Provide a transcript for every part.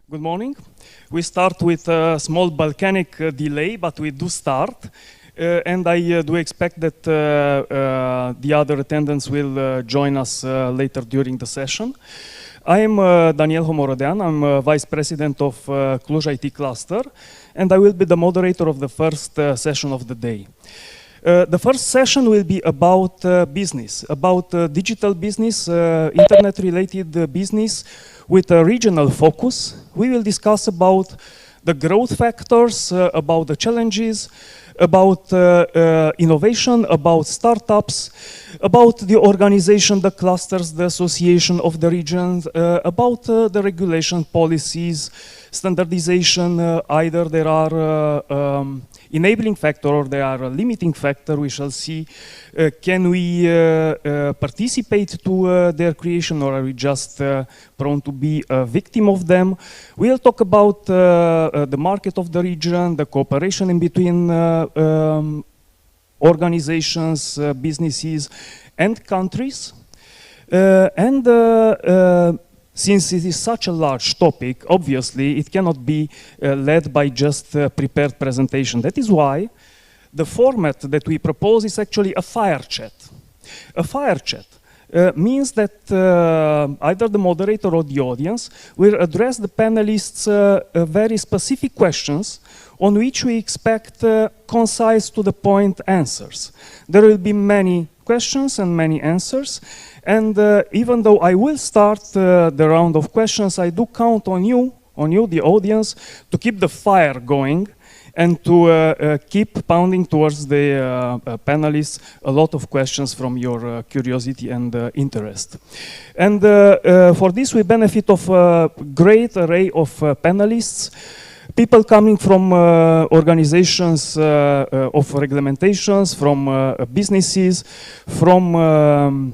Good morning. We start with a small Balkanic delay, but we do start. And I do expect that the other attendants will join us later during the session. I am Daniel Homorodean. I'm Vice President of Cluj IT Cluster, and I will be the moderator of the first session of the day. The first session will be about business, about digital business, internet-related business with a regional focus. We will discuss about the growth factors, about the challenges, about innovation, about startups, about the organization, the clusters, the association of the regions, about the regulation policies, standardization, either there are enabling factor or they are a limiting factor. We shall see, can we participate to their creation, or are we just prone to be a victim of them? We'll talk about the market of the region, the cooperation in between organizations, businesses and countries. Since it is such a large topic, obviously it cannot be led by just prepared presentation. That is why the format that we propose is actually a fire chat. A fire chat means that either the moderator or the audience will address the panelists very specific questions on which we expect concise, to the point answers. There will be many questions and many answers. And even though I will start the round of questions, I do count on you, the audience, to keep the fire going and to keep pounding towards the panelists a lot of questions from your curiosity and interest. And for this we benefit of a great array of panelists, people coming from organizations of regulations, from businesses, from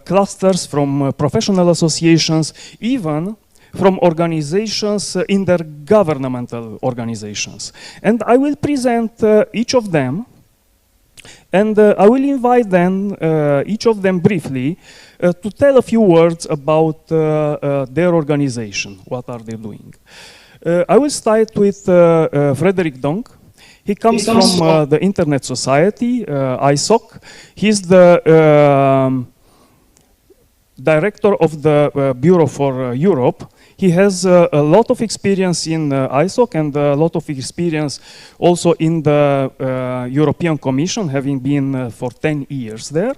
clusters, from professional associations, even from organizations, intergovernmental organizations. And I will present each of them, and I will invite them, each of them briefly, to tell a few words about their organization, what are they doing. I will start with Frédéric Donck. He comes from the Internet Society, ISOC. He's the director of the Bureau for Europe. He has a lot of experience in ISOC and a lot of experience also in the European Commission, having been for 10 years there.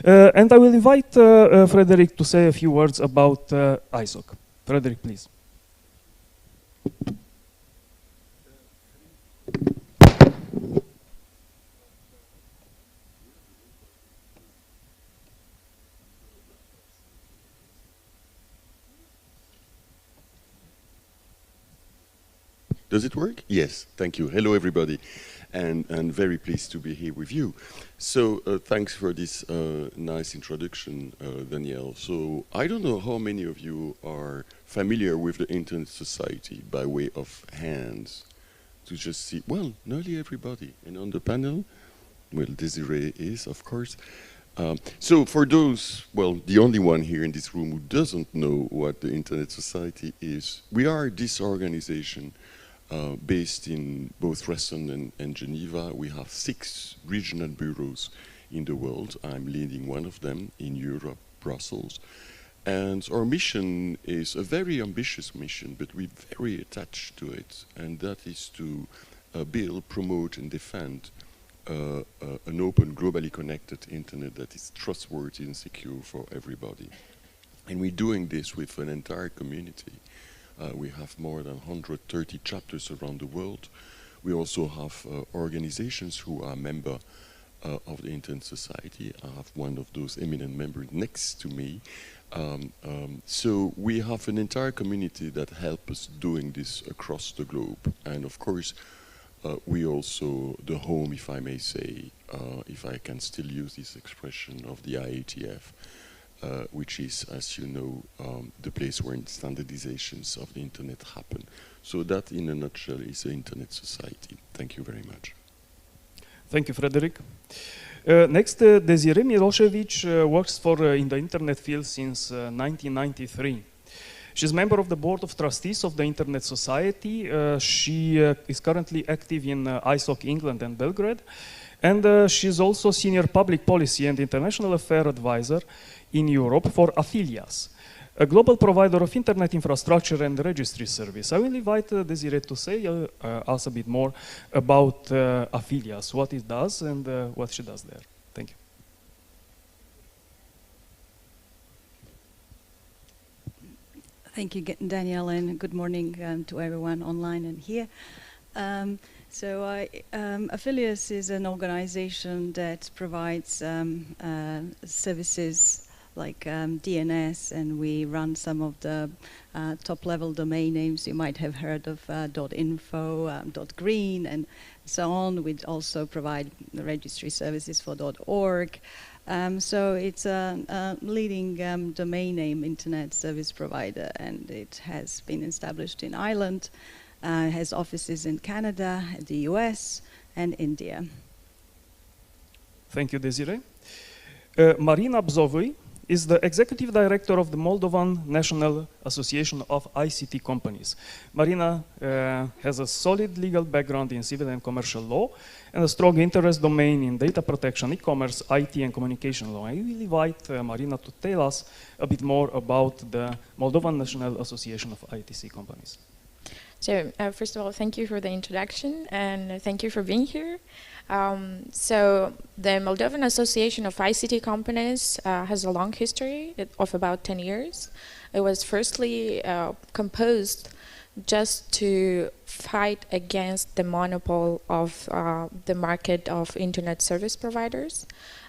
And I will invite Frédéric to say a few words about ISOC. Frédéric, please. Does it work? Yes, thank you. Hello, everybody, and very pleased to be here with you. So thanks for this nice introduction, Danielle. So I don't know how many of you are familiar with the Internet Society by way of hands, to just see, well, nearly everybody. And on the panel, well, Desiree is, of course. So for those, well, the only one here in this room who doesn't know what the Internet Society is, we are this organization based in both Dresden and Geneva. We have 6 regional bureaus in the world. I'm leading one of them in Europe, Brussels. And our mission is a very ambitious mission, but we're very attached to it. And that is to build, promote, and defend an open, globally connected internet that is trustworthy and secure for everybody. And we're doing this with an entire community. We have more than 130 chapters around the world. We also have organizations who are member of the Internet Society. I have one of those eminent members next to me. So we have an entire community that help us doing this across the globe. And of course, we also the home, if I may say, if I can still use this expression, of the IATF. Which is, as you know, the place where standardizations of the internet happen. So that, in a nutshell, is the Internet Society. Thank you very much. Thank you, Frédéric. Next, Désirée Miloshevic works in the internet field since 1993. She's member of the Board of Trustees of the Internet Society. She is currently active in ISOC England and Belgrade. And she's also Senior Public Policy and International Affairs Advisor in Europe for Afilias, a global provider of internet infrastructure and registry service. I will invite Desiree to say us a bit more about Afilias, what it does and what she does there. Thank you. Thank you, Daniel, and good morning to everyone online and here. Afilias is an organization that provides services like DNS, and we run some of the top-level domain names you might have heard of, .info, .green, and so on. We also provide the registry services for .org. So it's a leading domain name internet service provider, and it has been established in Ireland, has offices in Canada, the US, and India. Thank you, Desiree. Marina Bzovîi is the Executive Director of the Moldovan National Association of ICT Companies. Marina has a solid legal background in civil and commercial law and a strong interest domain in data protection, e-commerce, IT and communication law. I will invite Marina to tell us a bit more about the Moldovan National Association of ITC Companies. So first of all, thank you for the introduction and thank you for being here. So the Moldovan Association of ICT Companies has a long history of about 10 years. It was firstly composed just to fight against the monopoly of the market of internet service providers.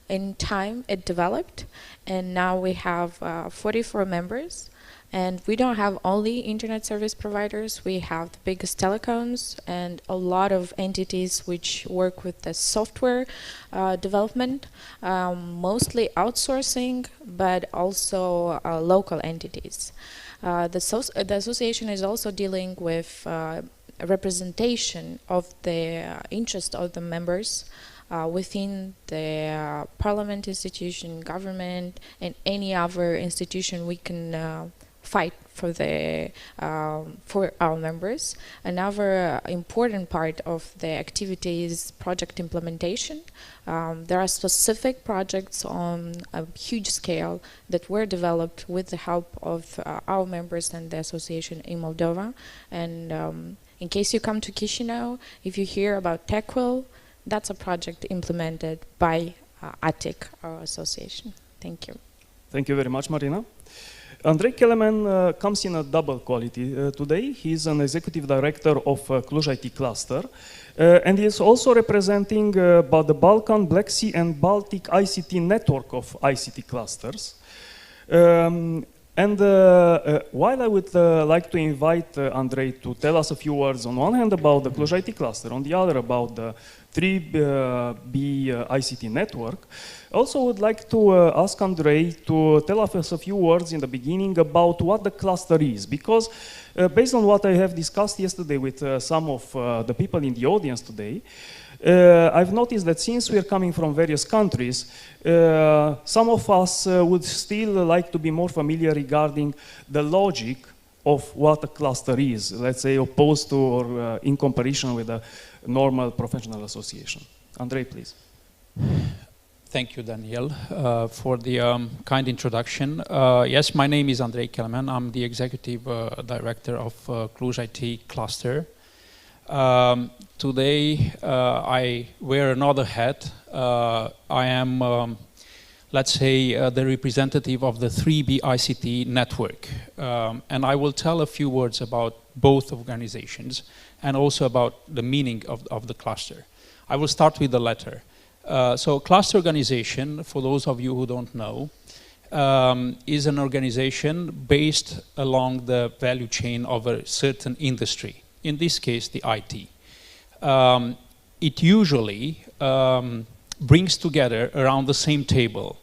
In time it developed, and now we have 44 members. And we don't have only internet service providers, we have the biggest telecoms and a lot of entities which work with the software development, mostly outsourcing, but also local entities. The association is also dealing with representation of the interest of the members within the parliament institution, government, and any other institution we can fight for for our members. Another important part of the activity is project implementation. There are specific projects on a huge scale that were developed with the help of our members and the association in Moldova. And in case you come to Chisinau, if you hear about TechWill, that's a project implemented by ATIC, our association. Thank you. Thank you very much, Marina. Andrei Kelemen comes in a double quality today. He's an executive director of Cluj IT cluster, and he is also representing the Balkan, Black Sea, and Baltic ICT network of ICT clusters. While I would like to invite Andrei to tell us a few words on one hand about the Cluj IT cluster, on the other about the 3B ICT network, I also would like to ask Andrei to tell us a few words in the beginning about what the cluster is, because based on what I have discussed yesterday with some of the people in the audience today, I've noticed that since we are coming from various countries, some of us would still like to be more familiar regarding the logic of what a cluster is, let's say opposed to or in comparison with a normal professional association. Andrei, please. Thank you, Daniel, for the kind introduction. Yes, my name is Andrei Kelemen. I'm the executive director of Cluj IT cluster. Today, I wear another hat. I am, let's say, the representative of the 3B ICT network. And I will tell a few words about both organizations and also about the meaning of the cluster. I will start with the latter. So cluster organization, for those of you who don't know, is an organization based along the value chain of a certain industry, in this case the IT. It usually brings together around the same table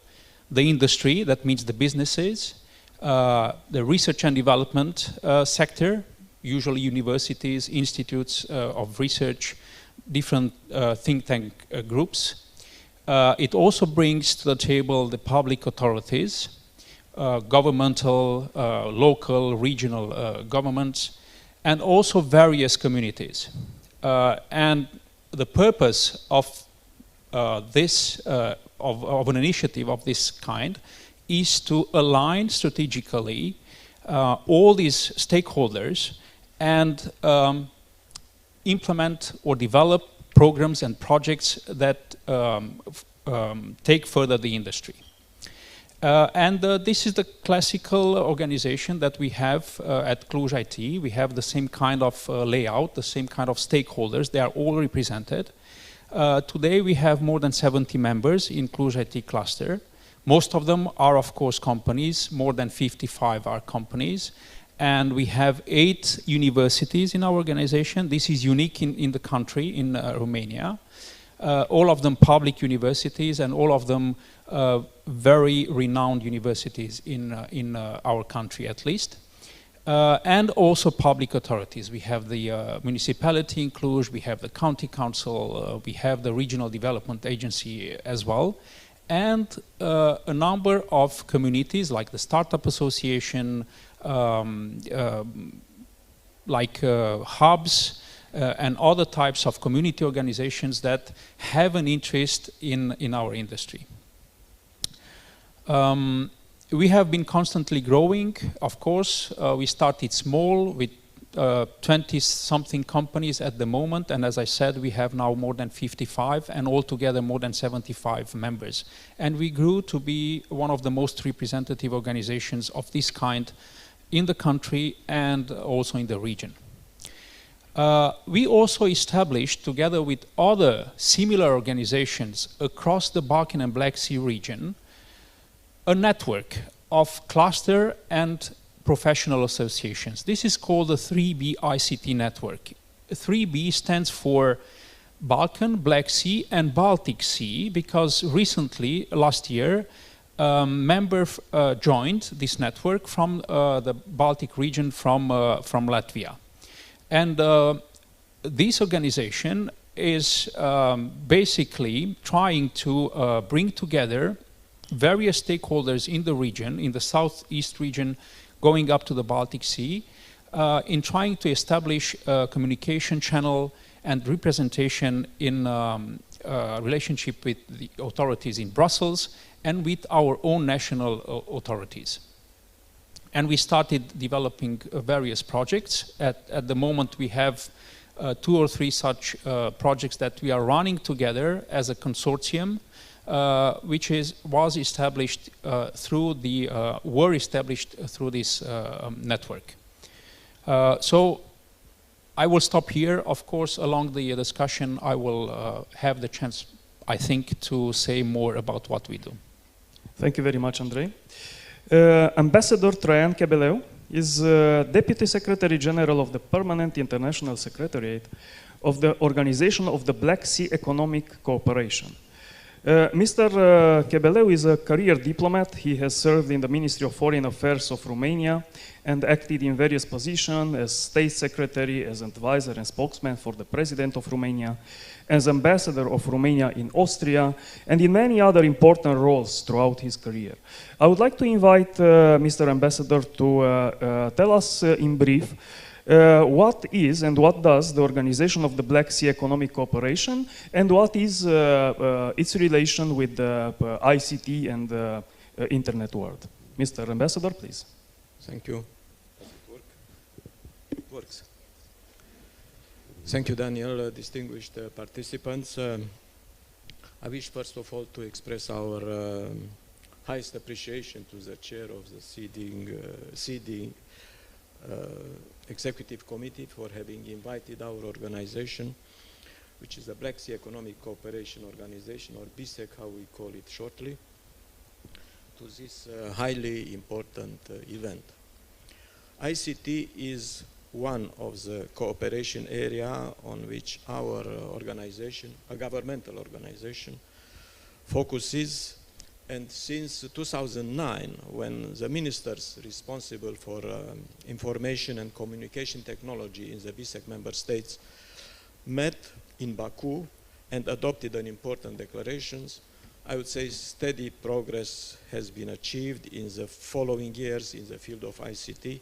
the industry, that means the businesses, the research and development sector, usually universities, institutes of research, different think tank groups. It also brings to the table the public authorities, governmental, local, regional governments, and also various communities. And the purpose of of an initiative of this kind is to align strategically all these stakeholders and implement or develop programs and projects that take further the industry. This is the classical organization that we have at Cluj IT. We have the same kind of layout, the same kind of stakeholders. They are all represented. Today we have more than 70 members in Cluj IT cluster. Most of them are, of course, companies. More than 55 are companies. And we have 8 universities in our organization. This is unique in the country, in Romania. All of them public universities, and all of them very renowned universities in our country, at least. And also public authorities. We have the municipality in Cluj, we have the county council, we have the regional development agency as well, and a number of communities like the Startup Association, like hubs, and other types of community organizations that have an interest in our industry. We have been constantly growing, of course. We started small with 20-something companies at the moment, and as I said, we have now more than 55, and altogether more than 75 members. And we grew to be one of the most representative organizations of this kind in the country and also in the region. We also established, together with other similar organizations across the Balkan and Black Sea region, a network of cluster and professional associations. This is called the 3B ICT network. 3B stands for Balkan, Black Sea and Baltic Sea, because recently, last year, a member joined this network from the Baltic region from Latvia. And this organization is basically trying to bring together various stakeholders in the region, in the southeast region, going up to the Baltic Sea, in trying to establish a communication channel and representation in relationship with the authorities in Brussels and with our own national authorities. And we started developing various projects. At the moment we have 2 or 3 such projects that we are running together as a consortium, which was established through were established through this network. So I will stop here. Of course, along the discussion, I will have the chance, I think, to say more about what we do. Thank you very much, Andrei. Ambassador Traian Chebeleu is Deputy Secretary General of the Permanent International Secretariat of the Organization of the Black Sea Economic Cooperation. Mr. Chebeleu is a career diplomat. He has served in the Ministry of Foreign Affairs of Romania and acted in various positions as State Secretary, as advisor and spokesman for the President of Romania, as Ambassador of Romania in Austria, and in many other important roles throughout his career. I would like to invite Mr. Ambassador to tell us in brief what is and what does the Organization of the Black Sea Economic Cooperation, and what is its relation with the ICT and the internet world. Mr. Ambassador, please. Thank you. Does it work? It works. Thank you, Daniel. Distinguished participants. I wish first of all to express our highest appreciation to the chair of the SEEDIG Executive Committee for having invited our organization, which is the Black Sea Economic Cooperation Organization, or BSEC, how we call it shortly, to this highly important event. ICT is one of the cooperation area on which our organization, a governmental organization, focuses. And since 2009, when the ministers responsible for information and communication technology in the BSEC member states met in Baku and adopted an important declarations, I would say steady progress has been achieved in the following years in the field of ICT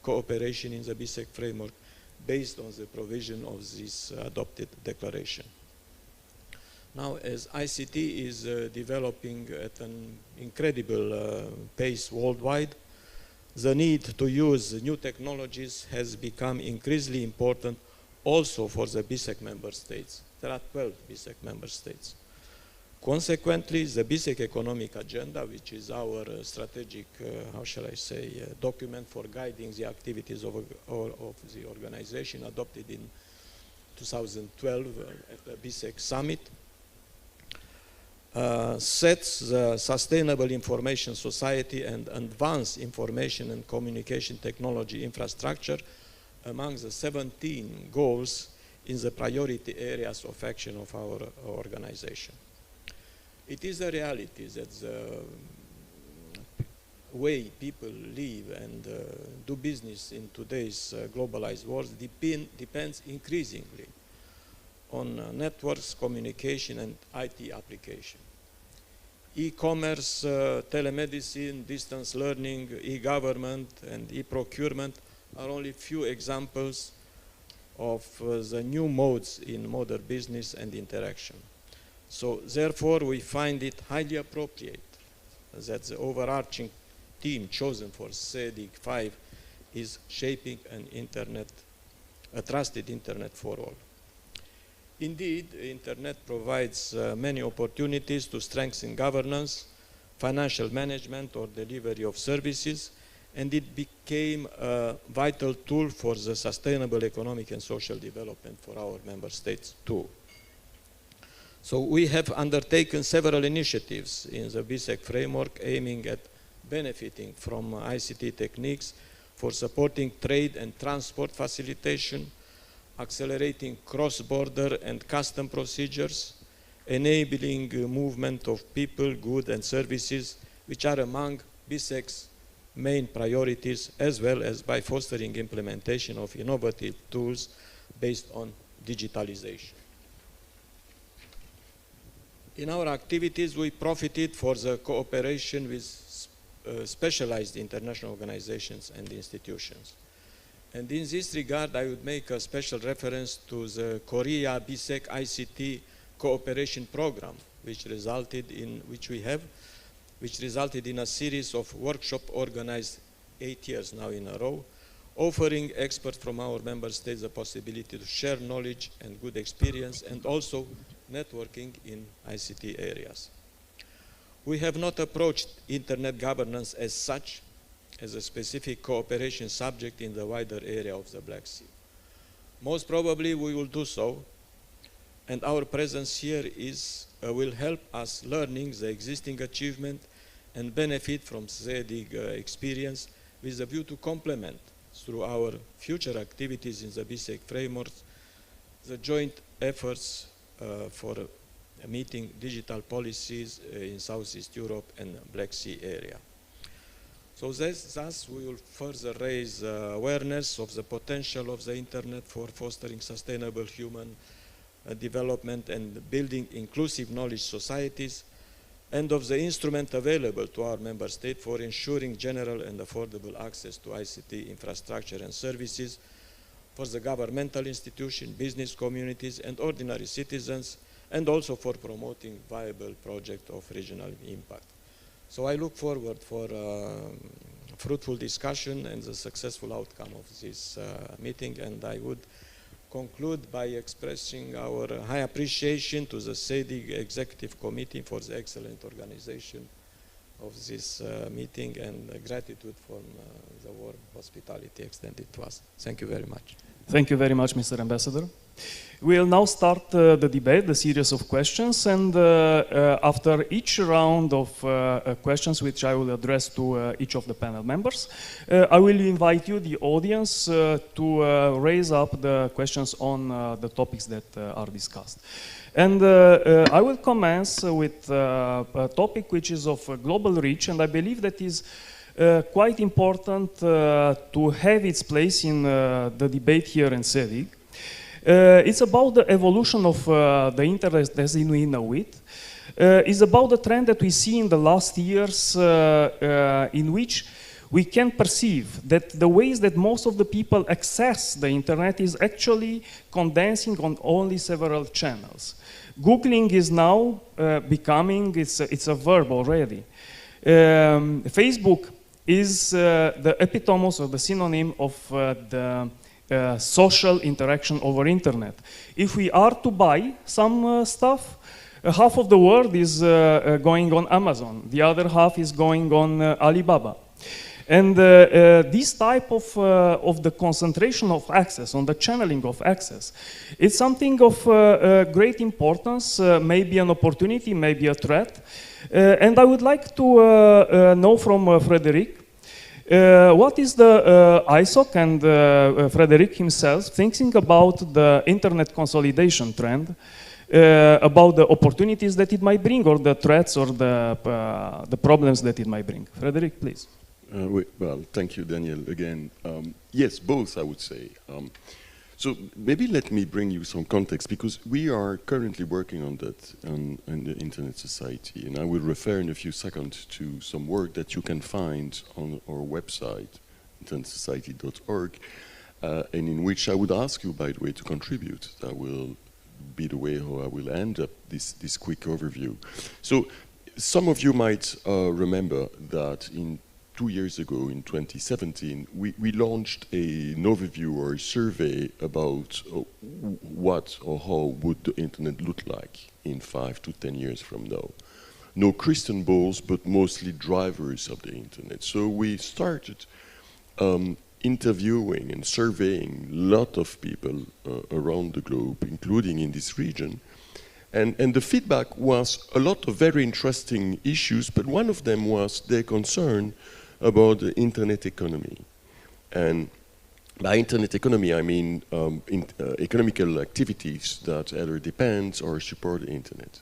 cooperation in the BSEC framework based on the provision of this adopted declaration. Now, as ICT is developing at an incredible pace worldwide, the need to use new technologies has become increasingly important also for the BSEC member states. There are 12 BSEC member states. Consequently, the BSEC economic agenda, which is our strategic, how shall I say, document for guiding the activities of the organization, adopted in 2012 at the BSEC summit, sets the sustainable information society and advanced information and communication technology infrastructure among the 17 goals in the priority areas of action of our organization. It is a reality that the way people live and do business in today's globalized world depends increasingly on networks, communication, and IT application. E-commerce, telemedicine, distance learning, e-government, and e-procurement are only few examples of the new modes in modern business and interaction. So therefore, we find it highly appropriate that the overarching theme chosen for SEEDIG 5 is shaping a trusted internet for all. Indeed, the internet provides many opportunities to strengthen governance, financial management, or delivery of services, and it became a vital tool for the sustainable economic and social development for our member states too. So we have undertaken several initiatives in the BSEC framework aiming at benefiting from ICT techniques for supporting trade and transport facilitation, accelerating cross-border and custom procedures, enabling movement of people, goods and services, which are among BSEC's main priorities, as well as by fostering implementation of innovative tools based on digitalization. In our activities, we profited for the cooperation with specialized international organizations and institutions. And in this regard, I would make a special reference to the Korea BSEC ICT cooperation program, which resulted in a series of workshops organized 8 years now in a row, offering experts from our member states the possibility to share knowledge and good experience, and also networking in ICT areas. We have not approached internet governance as such, as a specific cooperation subject in the wider area of the Black Sea. Most probably we will do so, and our presence here will help us learning the existing achievement and benefit from SEEDIG experience with a view to complement, through our future activities in the BSEC framework, the joint efforts for meeting digital policies in Southeast Europe and Black Sea area. So thus we will further raise awareness of the potential of the internet for fostering sustainable human development and building inclusive knowledge societies, and of the instrument available to our member state for ensuring general and affordable access to ICT infrastructure and services for the governmental institution, business communities, and ordinary citizens, and also for promoting viable projects of regional impact. So I look forward for fruitful discussion and the successful outcome of this meeting, and I would conclude by expressing our high appreciation to the SEEDIG Executive Committee for the excellent organization of this meeting, and gratitude for the warm hospitality extended to us. Thank you very much. Thank you very much, Mr. Ambassador. We'll now start the debate, the series of questions, and after each round of questions, which I will address to each of the panel members, I will invite you, the audience, to raise up the questions on the topics that are discussed. And I will commence with a topic which is of global reach, and I believe that is quite important to have its place in the debate here in SEEDIG. It's about the evolution of the internet as we know it. is about the trend that we see in the last years in which we can perceive that the ways that most of the people access the internet is actually condensing on only several channels. Googling is now becoming, it's a verb already. Facebook is the epitomos or the synonym of the social interaction over internet. If we are to buy some stuff, half of the world is going on Amazon, the other half is going on Alibaba. And this type of the concentration of access, on the channeling of access, it's something of great importance, maybe an opportunity, maybe a threat. And I would like to know from Frédéric, what is the ISOC and Frédéric himself thinking about the internet consolidation trend, about the opportunities that it might bring, or the threats or the problems that it might bring? Frédéric, please. Well, thank you, Daniel, again. Yes, both, I would say. So maybe let me bring you some context, because we are currently working on that in the Internet Society, and I will refer in a few seconds to some work that you can find on our website, internetsociety.org, and in which I would ask you, by the way, to contribute. That will be the way how I will end up this quick overview. So some of you might remember that 2 years ago, in 2017, we launched an overview or a survey about what or how would the internet look like in 5 to 10 years from now. No crystal balls, but mostly drivers of the internet. So we started interviewing and surveying a lot of people around the globe, including in this region. And the feedback was a lot of very interesting issues, but one of them was their concern about the internet economy. And by internet economy, I mean economical activities that either depend or support the internet.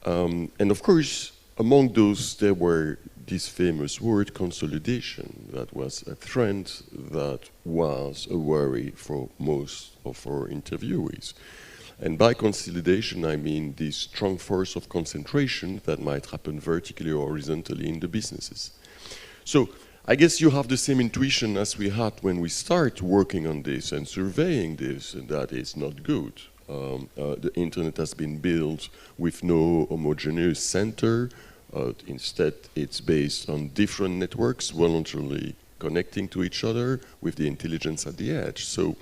And of course, among those, there were this famous word, consolidation. That was a trend that was a worry for most of our interviewees. And by consolidation, I mean this strong force of concentration that might happen vertically or horizontally in the businesses. So I guess you have the same intuition as we had when we start working on this and surveying this, and that is not good. The internet has been built with no homogeneous center. Instead, it's based on different networks voluntarily connecting to each other with the intelligence at the edge. So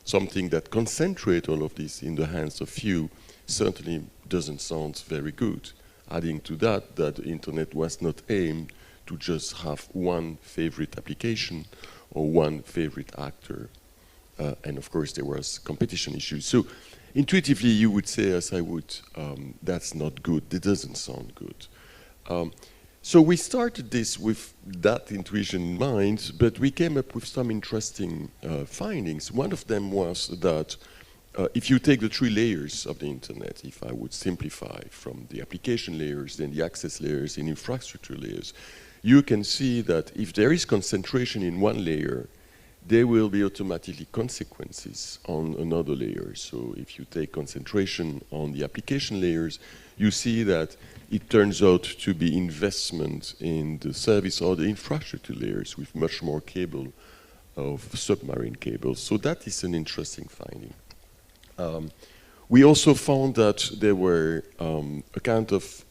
something that concentrates all of this in the hands of few certainly doesn't sound very good. Adding to that, that the internet was not aimed to just have one favorite application or one favorite actor. And of course, there was competition issues. So intuitively, you would say, as I would, that's not good. That doesn't sound good. So we started this with that intuition in mind, but we came up with some interesting findings. One of them was that if you take the 3 layers of the internet, if I would simplify from the application layers, then the access layers and infrastructure layers, you can see that if there is concentration in one layer, there will be automatically consequences on another layer. So if you take concentration on the application layers, you see that it turns out to be investment in the service or the infrastructure layers with much more cable of submarine cables. So that is an interesting finding. We also found that there were a kind of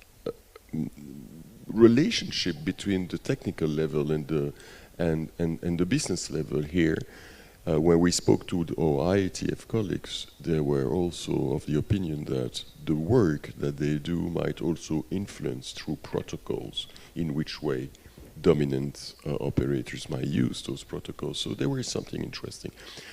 relationship between the technical level and the business level here. When we spoke to our IATF colleagues, they were also of the opinion that the work that they do might also influence through protocols in which way dominant operators might use those protocols. So there was something interesting.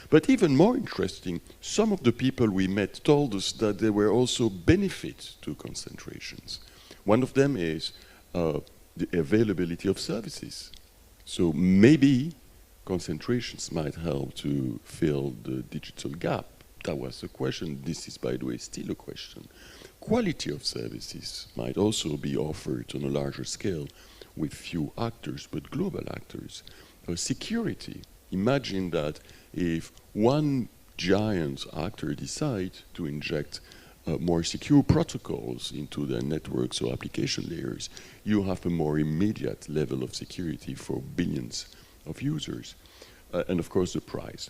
But even more interesting, some of the people we met told us that there were also benefits to concentrations. One of them is the availability of services. So maybe concentrations might help to fill the digital gap. That was a question. This is, by the way, still a question. Quality of services might also be offered on a larger scale with few actors, but global actors. Security. Imagine that if one giant actor decides to inject more secure protocols into their networks or application layers, you have a more immediate level of security for billions of users. And of course the price.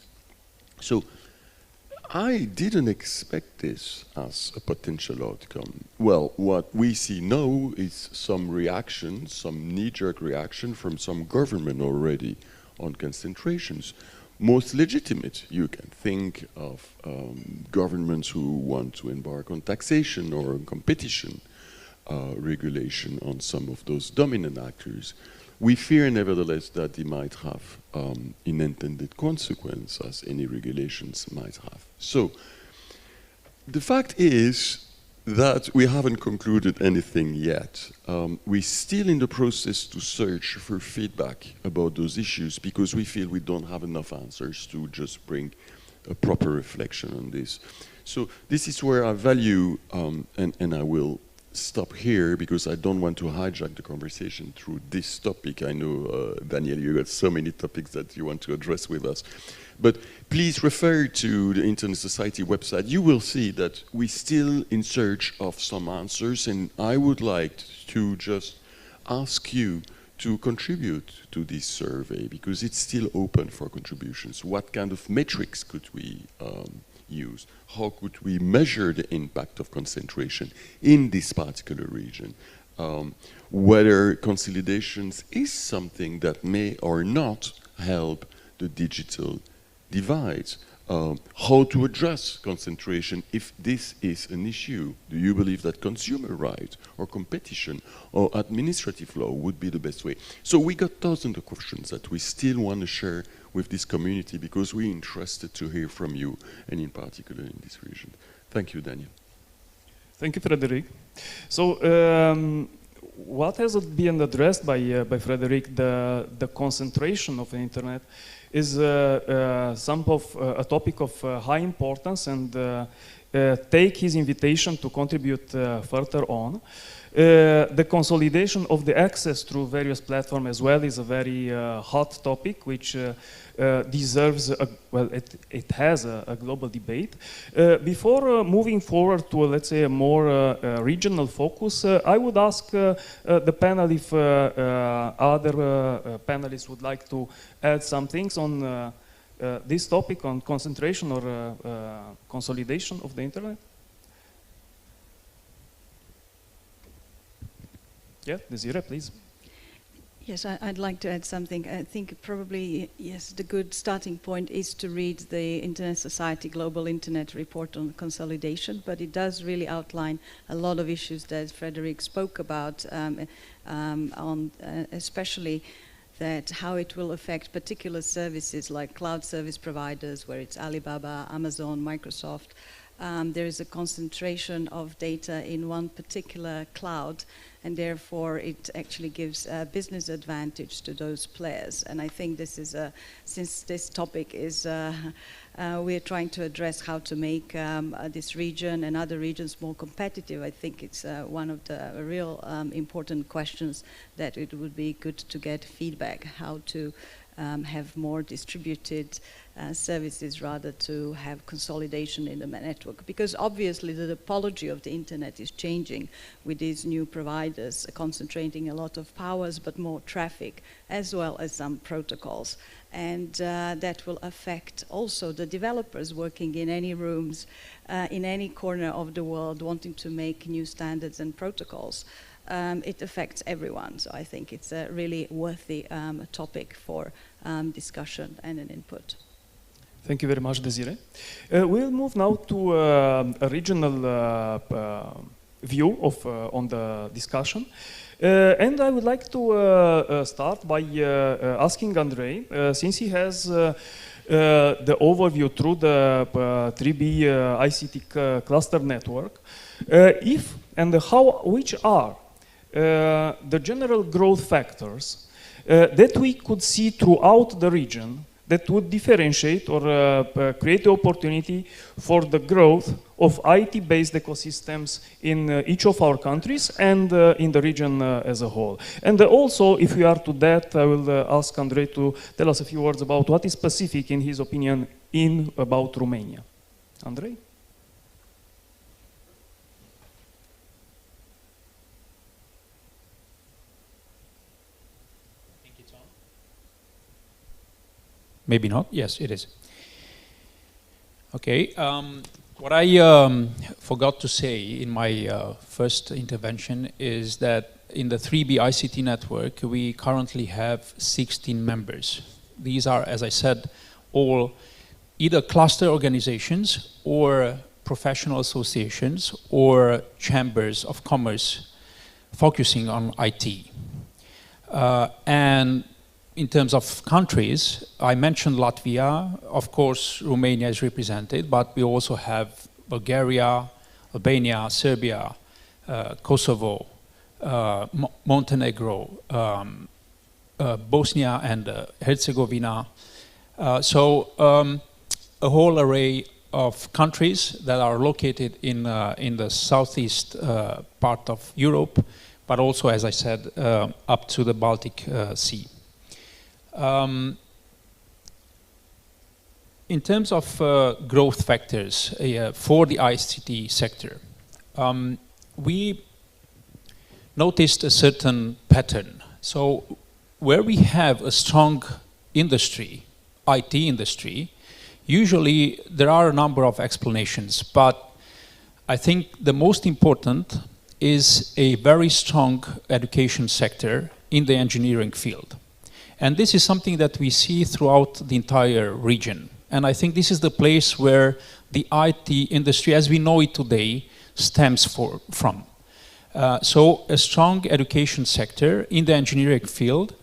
So I didn't expect this as a potential outcome. Well, what we see now is some reaction, some knee-jerk reaction from some government already on concentrations. Most legitimate. You can think of governments who want to embark on taxation or competition regulation on some of those dominant actors. We fear, nevertheless, that they might have unintended consequences, as any regulations might have. So, the fact is that we haven't concluded anything yet. We're still in the process to search for feedback about those issues because we feel we don't have enough answers to just bring a proper reflection on this. So this is where I value, and I will stop here because I don't want to hijack the conversation through this topic. I know, Daniel, you got so many topics that you want to address with us. But please refer to the Internet Society website. You will see that we're still in search of some answers, and I would like to just ask you to contribute to this survey because it's still open for contributions. What kind of metrics could we use? How could we measure the impact of concentration in this particular region? Whether consolidations is something that may or not help the digital divide. How to address concentration if this is an issue. Do you believe that consumer rights or competition or administrative law would be the best way? So we got thousands of questions that we still want to share with this community because we're interested to hear from you, and in particular in this region. Thank you, Daniel. Thank you, Frédéric. So what has been addressed by Frédéric, the concentration of the internet, is a topic of high importance, and take his invitation to contribute further on. The consolidation of the access through various platforms as well is a very hot topic, which deserves, it has a global debate. Before moving forward to, let's say, a more regional focus, I would ask the panel if other panelists would like to add some things on this topic, on concentration or consolidation of the internet. Yeah, Désirée, please. Yes, I'd like to add something. I think probably, yes, the good starting point is to read the Internet Society Global Internet Report on consolidation, but it does really outline a lot of issues that Frédéric spoke about, especially that how it will affect particular services like cloud service providers, where it's Alibaba, Amazon, Microsoft. There is a concentration of data in one particular cloud, and therefore it actually gives a business advantage to those players. And I think this is since this topic is we're trying to address how to make this region and other regions more competitive. I think it's one of the real important questions that it would be good to get feedback, how to have more distributed services rather to have consolidation in the network. Because obviously the topology of the internet is changing with these new providers concentrating a lot of powers but more traffic as well as some protocols. And that will affect also the developers working in any rooms, in any corner of the world wanting to make new standards and protocols. It affects everyone, so I think it's a really worthy topic for discussion and an input. Thank you very much, Desiree. We'll move now to a regional view of on the discussion. And I would like to start by asking Andrei, since he has the overview through the 3B ICT cluster network, if and how, which are the general growth factors that we could see throughout the region that would differentiate or create the opportunity for the growth of IT-based ecosystems in each of our countries and in the region as a whole. And also, if we are to that, I will ask Andrei to tell us a few words about what is specific, in his opinion, about Romania. Andrei? Maybe not. Yes, it is. Okay. What I forgot to say in my first intervention is that in the 3B ICT network, we currently have 16 members. These are, as I said, all either cluster organizations or professional associations or chambers of commerce focusing on IT. And in terms of countries, I mentioned Latvia. Of course, Romania is represented, but we also have Bulgaria, Albania, Serbia, Kosovo, Montenegro, Bosnia and Herzegovina. So a whole array of countries that are located in the southeast part of Europe, but also, as I said, up to the Baltic Sea. In terms of growth factors for the ICT sector, we noticed a certain pattern. So where we have a strong industry, IT industry, usually there are a number of explanations, but I think the most important is a very strong education sector in the engineering field. And this is something that we see throughout the entire region. And I think this is the place where the IT industry, as we know it today, stems from. So a strong education sector in the engineering field,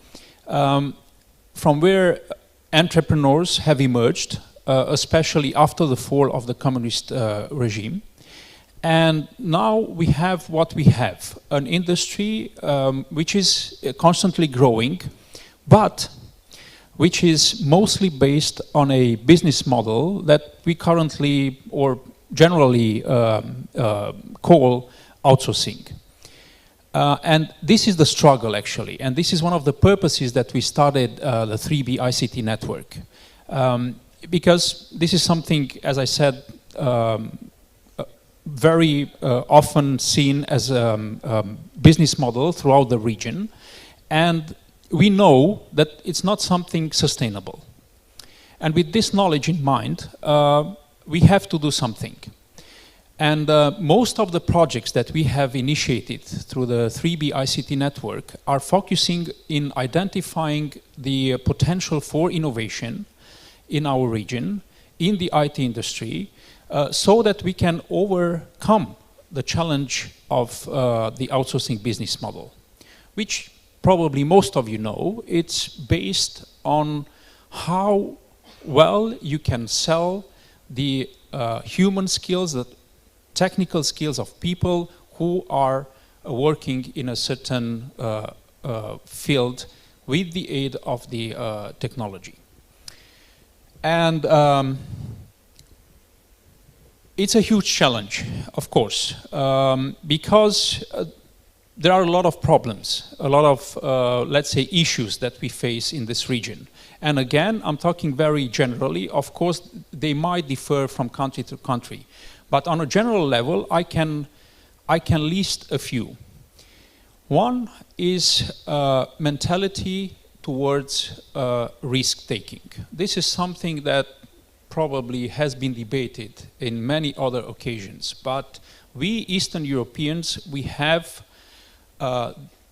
from where entrepreneurs have emerged, especially after the fall of the communist regime. And now we have what we have, an industry which is constantly growing, but which is mostly based on a business model that we currently or generally call outsourcing. And this is the struggle, actually, and this is one of the purposes that we started the 3B ICT network. Because this is something, as I said, very often seen as a business model throughout the region, and we know that it's not something sustainable. And with this knowledge in mind, we have to do something. And most of the projects that we have initiated through the 3B ICT network are focusing in identifying the potential for innovation in our region, in the IT industry, so that we can overcome the challenge of the outsourcing business model, which probably most of you know. It's based on how well you can sell the human skills, the technical skills of people who are working in a certain field with the aid of the technology. And it's a huge challenge, of course, because there are a lot of problems, a lot of, let's say, issues that we face in this region. And again, I'm talking very generally. Of course, they might differ from country to country. But on a general level, I can list a few. One is mentality towards risk-taking. This is something that probably has been debated in many other occasions. But we Eastern Europeans, we have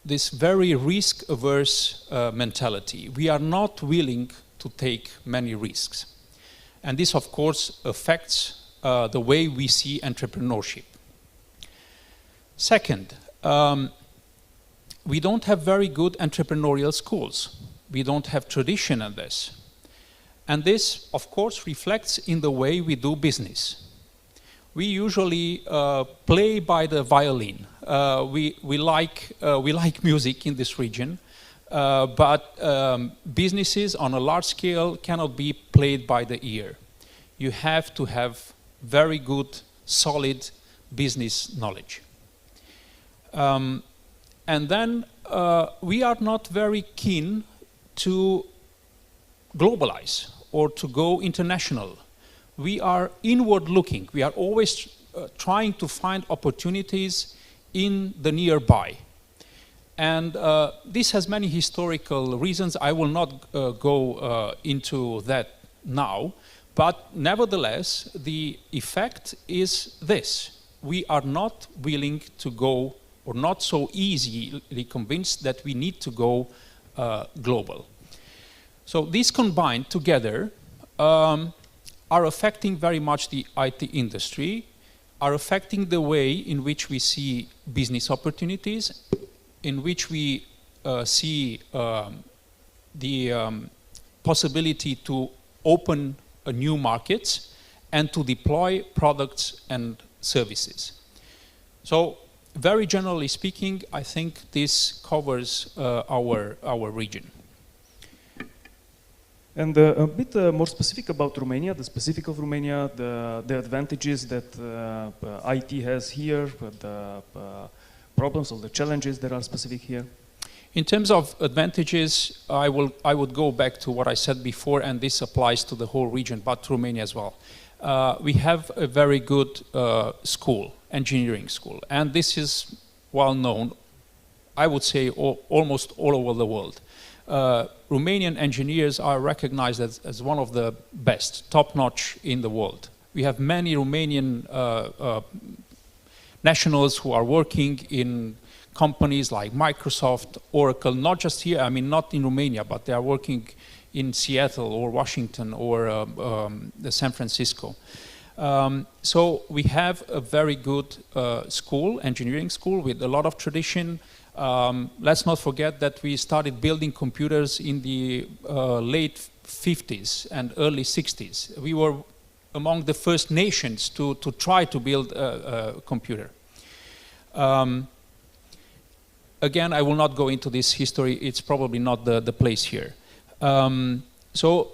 this very risk-averse mentality. We are not willing to take many risks. And this, of course, affects the way we see entrepreneurship. Second, we don't have very good entrepreneurial schools. We don't have tradition in this. And this, of course, reflects in the way we do business. We usually play by the violin. We like music in this region, but businesses on a large scale cannot be played by the ear. You have to have very good, solid business knowledge. And then we are not very keen to globalize or to go international. We are inward looking. We are always trying to find opportunities in the nearby. And this has many historical reasons. I will not go into that now, but nevertheless, the effect is this. We are not willing to go, or not so easily convinced that we need to go global. So these combined together are affecting very much the IT industry, are affecting the way in which we see business opportunities, in which we see the possibility to open new markets and to deploy products and services. So very generally speaking, I think this covers our region. And a bit more specific about Romania, the specific of Romania, the advantages that IT has here, the problems or the challenges that are specific here. In terms of advantages, I would go back to what I said before, and this applies to the whole region, but to Romania as well. We have a very good school, engineering school, and this is well known, I would say, almost all over the world. Romanian engineers are recognized as one of the best, top-notch in the world. We have many Romanian nationals who are working in companies like Microsoft, Oracle, not just here, I mean not in Romania, but they are working in Seattle or Washington or San Francisco. So we have a very good school, engineering school, with a lot of tradition. Let's not forget that we started building computers in the late 50s and early 60s. We were among the first nations to try to build a computer. Again, I will not go into this history. It's probably not the place here. So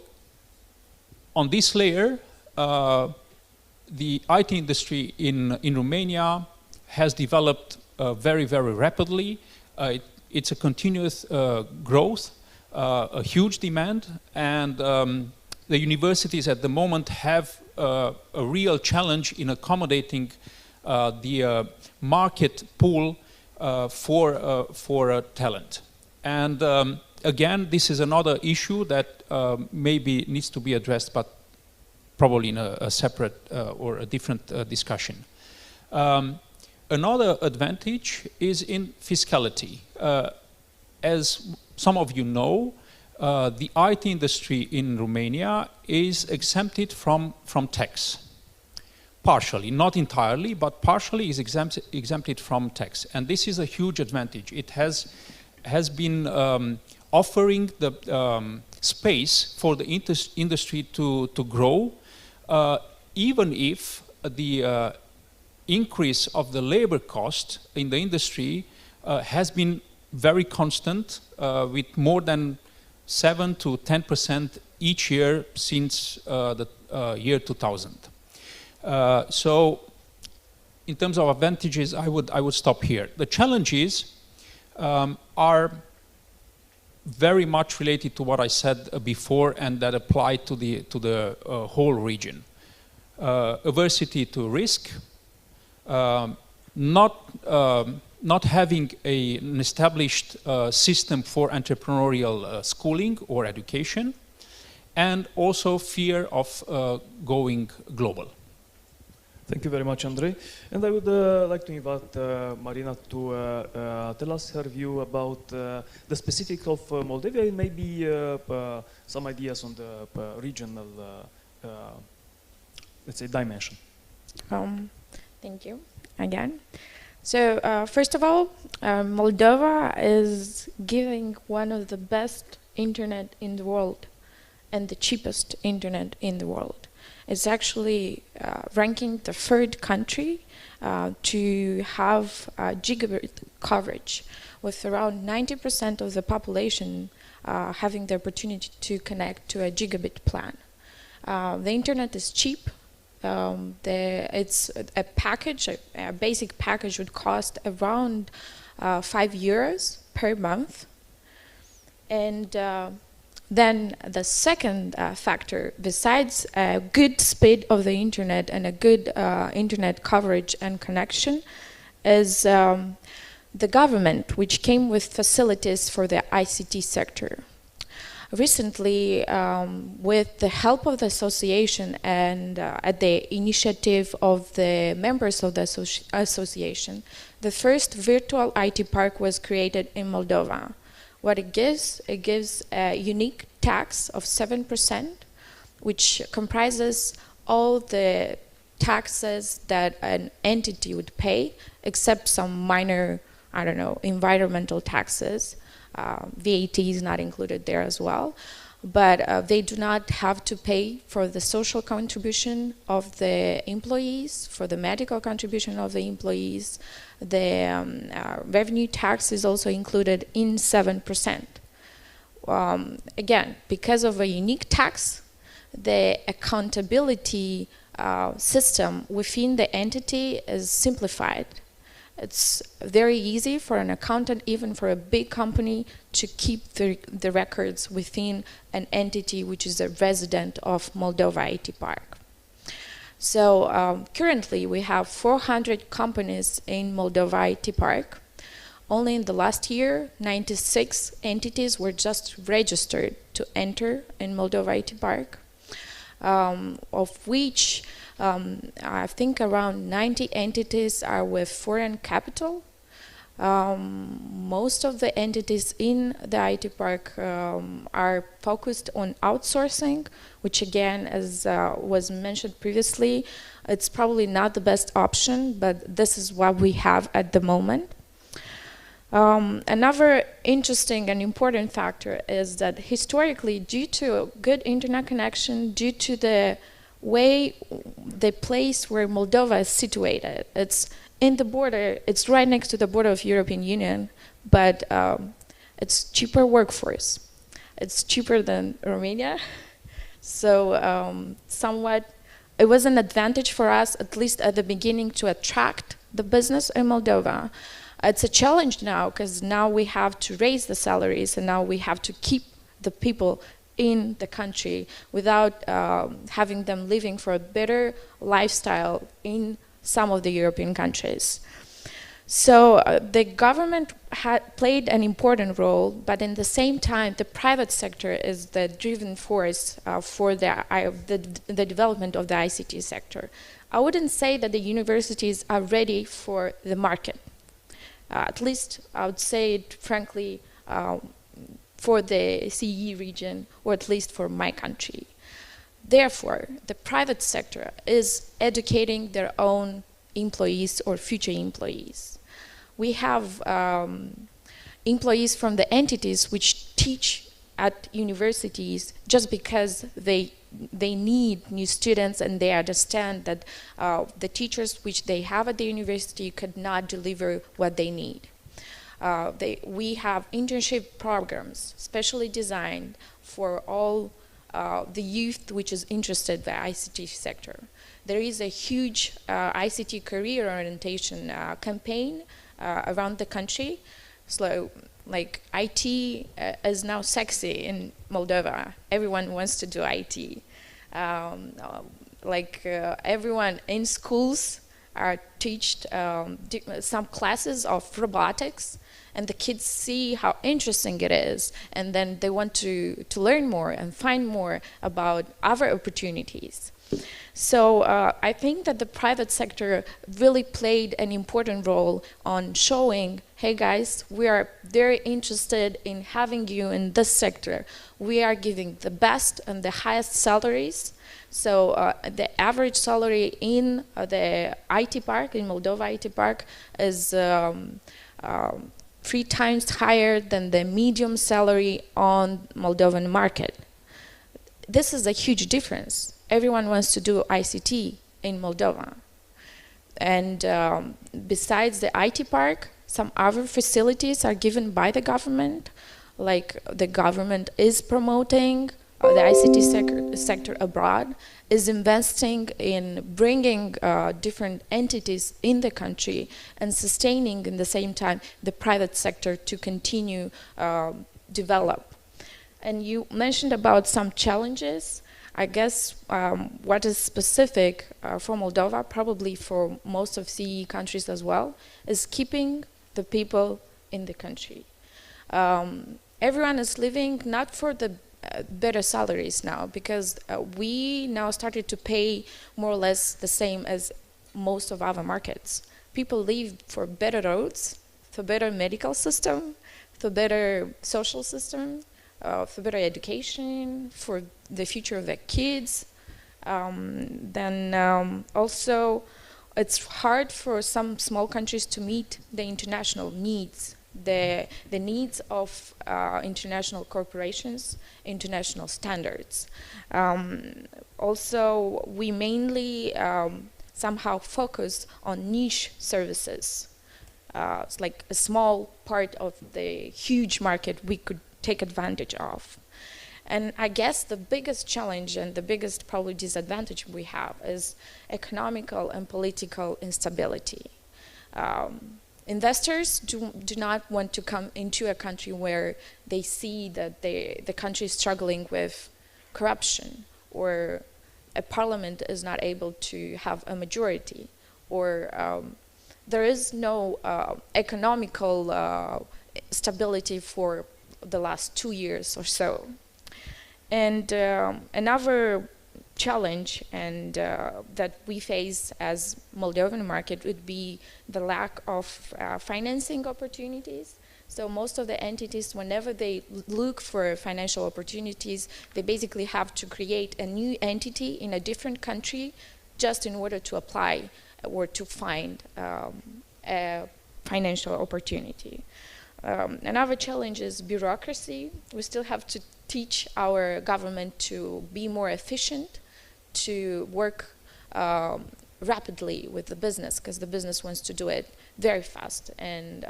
on this layer, the IT industry in Romania has developed very, very rapidly. It's a continuous growth, a huge demand, and the universities at the moment have a real challenge in accommodating the market pool for talent. And again, this is another issue that maybe needs to be addressed, but probably in a separate or a different discussion. Another advantage is in fiscality. As some of you know, the IT industry in Romania is exempted from tax. Partially, not entirely, but partially is exempted from tax. And this is a huge advantage. It has been offering the space for the industry to grow, even if the increase of the labor cost in the industry has been very constant, with more than 7 to 10% each year since the year 2000. So in terms of advantages, I would stop here. The challenges are very much related to what I said before, and that apply to the whole region. Aversity to risk, not having an established system for entrepreneurial schooling or education, and also fear of going global. Thank you very much, Andrei. And I would like to invite Marina to tell us her view about the specifics of Moldova and maybe some ideas on the regional, let's say, dimension. Thank you again. So first of all, Moldova is giving one of the best internet in the world and the cheapest internet in the world. It's actually ranking the third country to have gigabit coverage, with around 90% of the population having the opportunity to connect to a gigabit plan. The internet is cheap. It's a package, a basic package would cost around €5 per month. And then the second factor, besides a good speed of the internet and a good internet coverage and connection, is the government, which came with facilities for the ICT sector. Recently, with the help of the association and at the initiative of the members of the association, the first virtual IT park was created in Moldova. What it gives a unique tax of 7%, which comprises all the taxes that an entity would pay, except some minor, I don't know, environmental taxes. VAT is not included there as well, but they do not have to pay for the social contribution of the employees, for the medical contribution of the employees. The revenue tax is also included in 7%. Again, because of a unique tax, the accountability system within the entity is simplified. It's very easy for an accountant, even for a big company, to keep the records within an entity which is a resident of Moldova IT Park. So currently we have 400 companies in Moldova IT Park. Only in the last year, 96 entities were just registered to enter in Moldova IT Park, of which I think around 90 entities are with foreign capital. Most of the entities in the IT park are focused on outsourcing, which again, as was mentioned previously, it's probably not the best option, but this is what we have at the moment. Another interesting and important factor is that historically, due to good internet connection, due to the way the place where Moldova is situated, it's in the border, it's right next to the border of European Union, but it's cheaper workforce. It's cheaper than Romania. So somewhat, it was an advantage for us, at least at the beginning, to attract the business in Moldova. It's a challenge now, because now we have to raise the salaries, and now we have to keep the people in the country without having them living for a better lifestyle in some of the European countries. So the government had played an important role, but in the same time, the private sector is the driving force for the development of the ICT sector. I wouldn't say that the universities are ready for the market. At least I would say it frankly for the CE region, or at least for my country. Therefore, the private sector is educating their own employees or future employees. We have employees from the entities which teach at universities just because they need new students, and they understand that the teachers which they have at the university could not deliver what they need. We have internship programs specially designed for all the youth which is interested in the ICT sector. There is a huge ICT career orientation campaign around the country. So, like, IT is now sexy in Moldova. Everyone wants to do IT. Everyone in schools are taught some classes of robotics, and the kids see how interesting it is, and then they want to learn more and find more about other opportunities. So I think that the private sector really played an important role on showing, hey guys, we are very interested in having you in this sector. We are giving the best and the highest salaries. So the average salary in the IT park, in Moldova IT park, is 3 times higher than the medium salary on Moldovan market. This is a huge difference. Everyone wants to do ICT in Moldova. And besides the IT park, some other facilities are given by the government, like the government is promoting the ICT sector abroad, is investing in bringing different entities in the country and sustaining in the same time the private sector to continue develop. And you mentioned about some challenges. I guess what is specific for Moldova, probably for most of CE countries as well, is keeping the people in the country. Everyone is living not for the better salaries now, because we now started to pay more or less the same as most of other markets. People live for better roads, for better medical system, for better social system, for better education, for the future of their kids. Also, it's hard for some small countries to meet the international needs, the needs of international corporations, international standards. Also, we mainly somehow focus on niche services. It's like a small part of the huge market we could take advantage of. And I guess the biggest challenge and the biggest probably disadvantage we have is economical and political instability. Investors do not want to come into a country where they see that the country is struggling with corruption, or a parliament is not able to have a majority, or there is no economical stability for the last 2 years or so. And another challenge and that we face as Moldovan market would be the lack of financing opportunities. So most of the entities, whenever they look for financial opportunities, they basically have to create a new entity in a different country just in order to apply or to find a financial opportunity. Another challenge is bureaucracy. We still have to teach our government to be more efficient, to work rapidly with the business, because the business wants to do it very fast and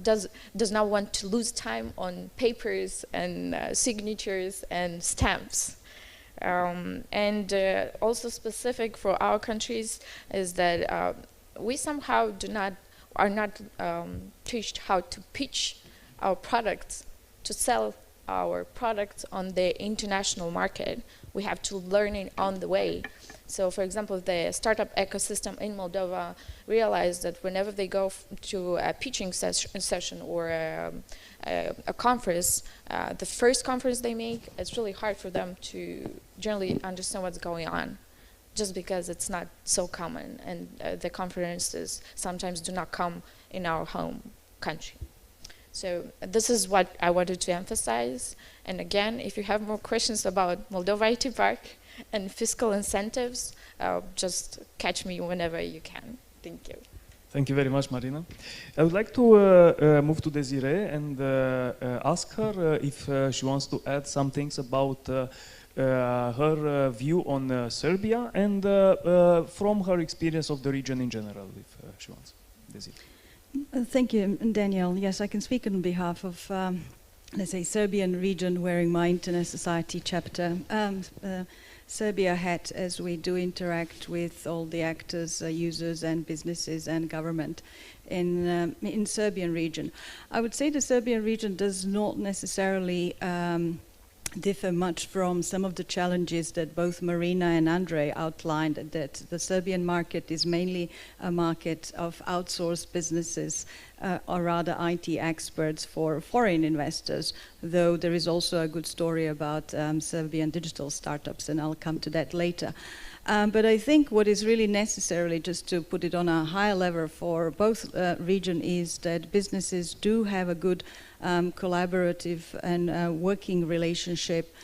does not want to lose time on papers and signatures and stamps. Also specific for our countries is that we somehow are not taught how to pitch our products, to sell our products on the international market. We have to learn it on the way. So, for example, the startup ecosystem in Moldova realized that whenever they go to a pitching session or a conference, the first conference they make, it's really hard for them to generally understand what's going on, just because it's not so common, and the conferences sometimes do not come in our home country. So this is what I wanted to emphasize. And again, if you have more questions about Moldova IT Park and fiscal incentives, just catch me whenever you can. Thank you. Thank you very much, Marina. I would like to move to Desiree and ask her if she wants to add some things about her view on Serbia and from her experience of the region in general, if she wants. Desiree. Thank you, Daniel. Yes, I can speak on behalf of, let's say, Serbian region wearing my Internet Society chapter. Serbia had, as we do interact with all the actors, users and businesses and government in Serbian region. I would say the Serbian region does not necessarily differ much from some of the challenges that both Marina and Andrei outlined, that the Serbian market is mainly a market of outsourced businesses or rather IT experts for foreign investors, though there is also a good story about Serbian digital startups, and I'll come to that later. But I think what is really necessarily, just to put it on a higher level for both region, is that businesses do have a good collaborative and working relationship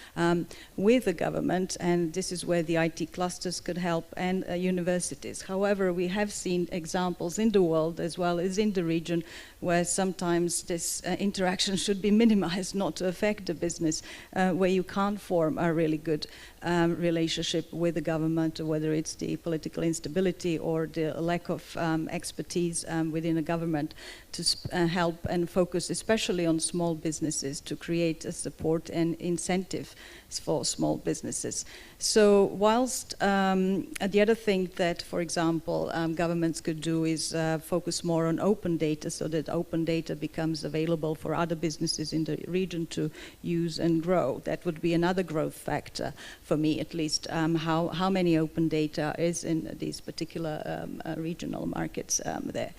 with the government, and this is where the IT clusters could help, and universities. However, we have seen examples in the world as well as in the region where sometimes this interaction should be minimized not to affect the business, where you can't form a really good relationship with the government, or whether it's the political instability or the lack of expertise within the government to help and focus especially on small businesses to create a support and incentive for small businesses. So whilst the other thing that, for example, governments could do is focus more on open data, so that open data becomes available for other businesses in the region to use and grow. That would be another growth factor for me, at least, how many open data is in these particular regional markets there.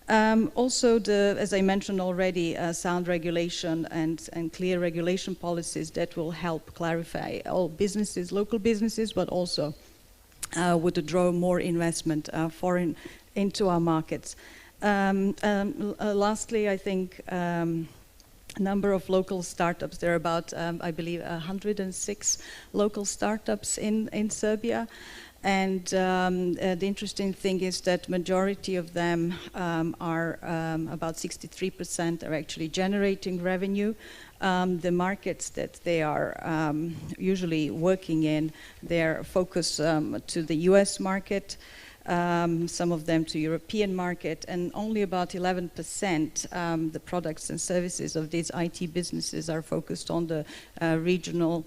Also, as I mentioned already, sound regulation and clear regulation policies that will help clarify all businesses, local businesses, but also would draw more investment foreign into our markets. Lastly, I think number of local startups. There are about, I believe, 106 local startups in Serbia. And the interesting thing is that majority of them are about 63% are actually generating revenue. The markets that they are usually working in, they're focused to the US market, some of them to European market, and only about 11% the products and services of these IT businesses are focused on the regional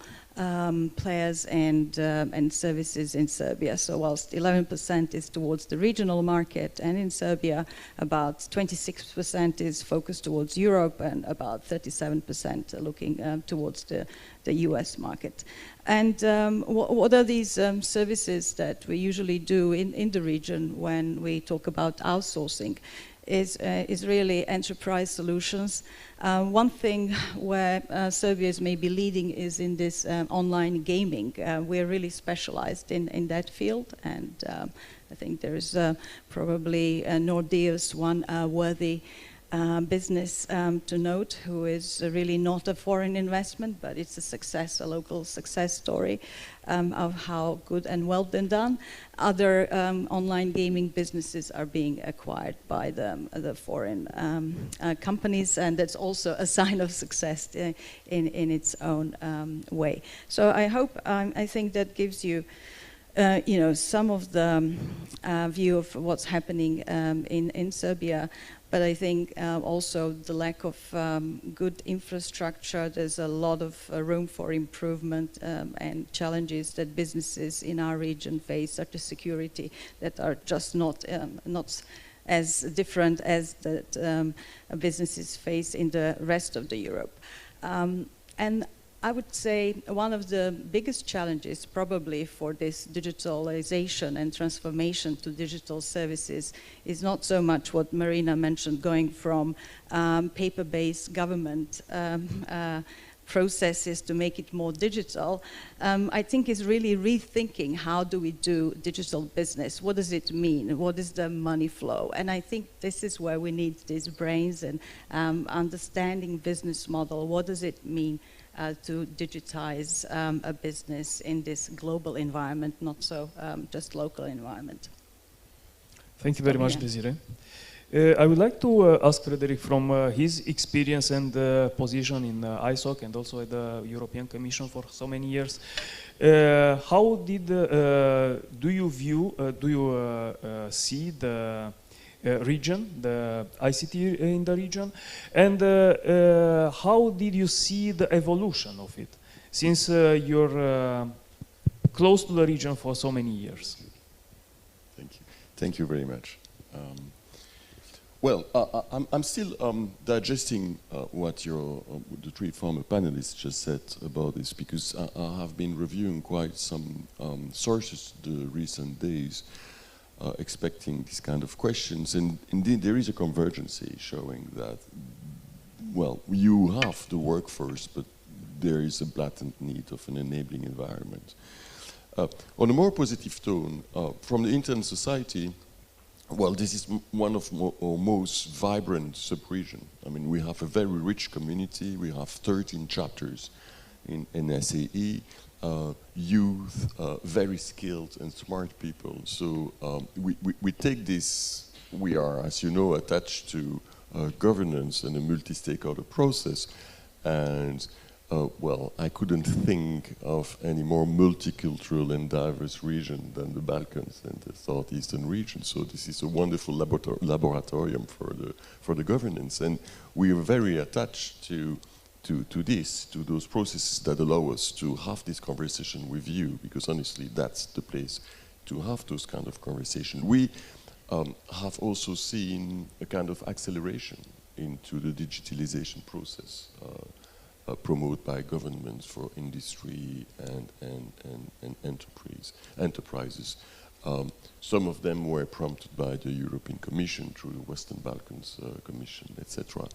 players and services in Serbia. So whilst 11% is towards the regional market, and in Serbia about 26% is focused towards Europe, and about 37% are looking towards the US market. And what are these services that we usually do in the region when we talk about outsourcing? Is really enterprise solutions. One thing where Serbia is maybe leading is in this online gaming. We're really specialized in that field, and I think there is probably Nordea's one worthy business to note, who is really not a foreign investment, but it's a success, a local success story of how good and well been done. Other online gaming businesses are being acquired by the foreign companies, and that's also a sign of success in its own way. So I hope, I think that gives you some of the view of what's happening in Serbia. But I think also the lack of good infrastructure, there's a lot of room for improvement and challenges that businesses in our region face, such as security, that are just not as different as that businesses face in the rest of the Europe. And I would say one of the biggest challenges probably for this digitalization and transformation to digital services is not so much what Marina mentioned, going from paper-based government processes to make it more digital. I think is really rethinking how do we do digital business? What does it mean? What is the money flow? And I think this is where we need these brains and understanding business model. What does it mean to digitize a business in this global environment, not so just local environment? Thank you very much, Desiree. I would like to ask Frédéric, from his experience and position in ISOC and also at the European Commission for so many years, how did do you see the region, the ICT in the region, and how did you see the evolution of it, since you're close to the region for so many years? Thank you very much. Well, I'm still digesting what the three former panelists just said about this, because I have been reviewing quite some sources the recent days, expecting these kind of questions, and indeed there is a convergence showing that, well, you have the workforce, but there is a blatant need of an enabling environment. On a more positive tone, from the internet society, well, this is one of our most vibrant sub-region. I mean, we have a very rich community. We have 13 chapters in SAE, youth, very skilled and smart people. So we take this, we are, as you know, attached to governance and a multi-stakeholder process. And well, I couldn't think of any more multicultural and diverse region than the Balkans and the southeastern region. So this is a wonderful laboratorium for the governance, and we are very attached to those processes that allow us to have this conversation with you, because honestly, that's the place to have those kind of conversation. We have also seen a kind of acceleration into the digitalization process. Promoted by governments for industry and enterprises. Some of them were prompted by the European Commission through the Western Balkans Commission, etc.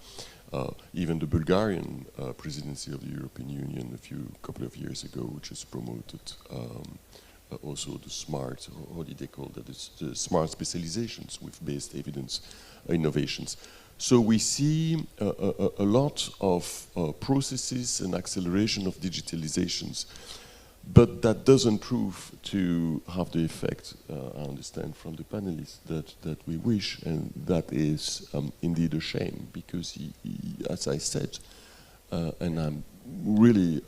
Even the Bulgarian presidency of the European Union couple of years ago, which has promoted also the smart, or what do they call that? It's the smart specializations with based evidence innovations. So we see a lot of processes and acceleration of digitalizations, but that doesn't prove to have the effect, I understand from the panelists, that we wish, and that is indeed a shame, because as I said, and I'm really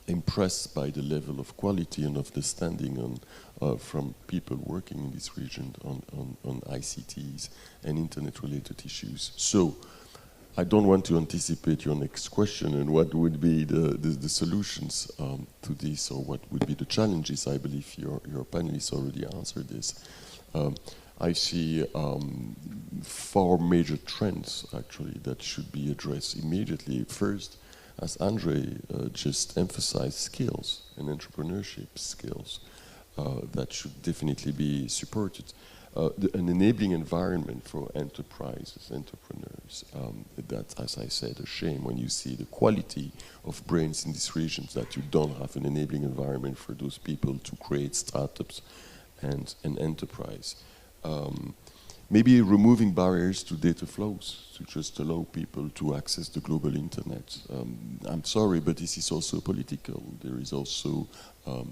impressed by the level of quality and understanding from people working in this region on ICTs and internet-related issues. So I don't want to anticipate your next question and what would be the solutions to this, or what would be the challenges. I believe your panelists already answered this. I see 4 major trends, actually, that should be addressed immediately. First, as Andrei just emphasized, skills and entrepreneurship skills that should definitely be supported. An enabling environment for enterprises, entrepreneurs. That's, as I said, a shame when you see the quality of brains in these regions, that you don't have an enabling environment for those people to create startups and enterprise. Maybe removing barriers to data flows, to just allow people to access the global internet. I'm sorry, but this is also political. There is also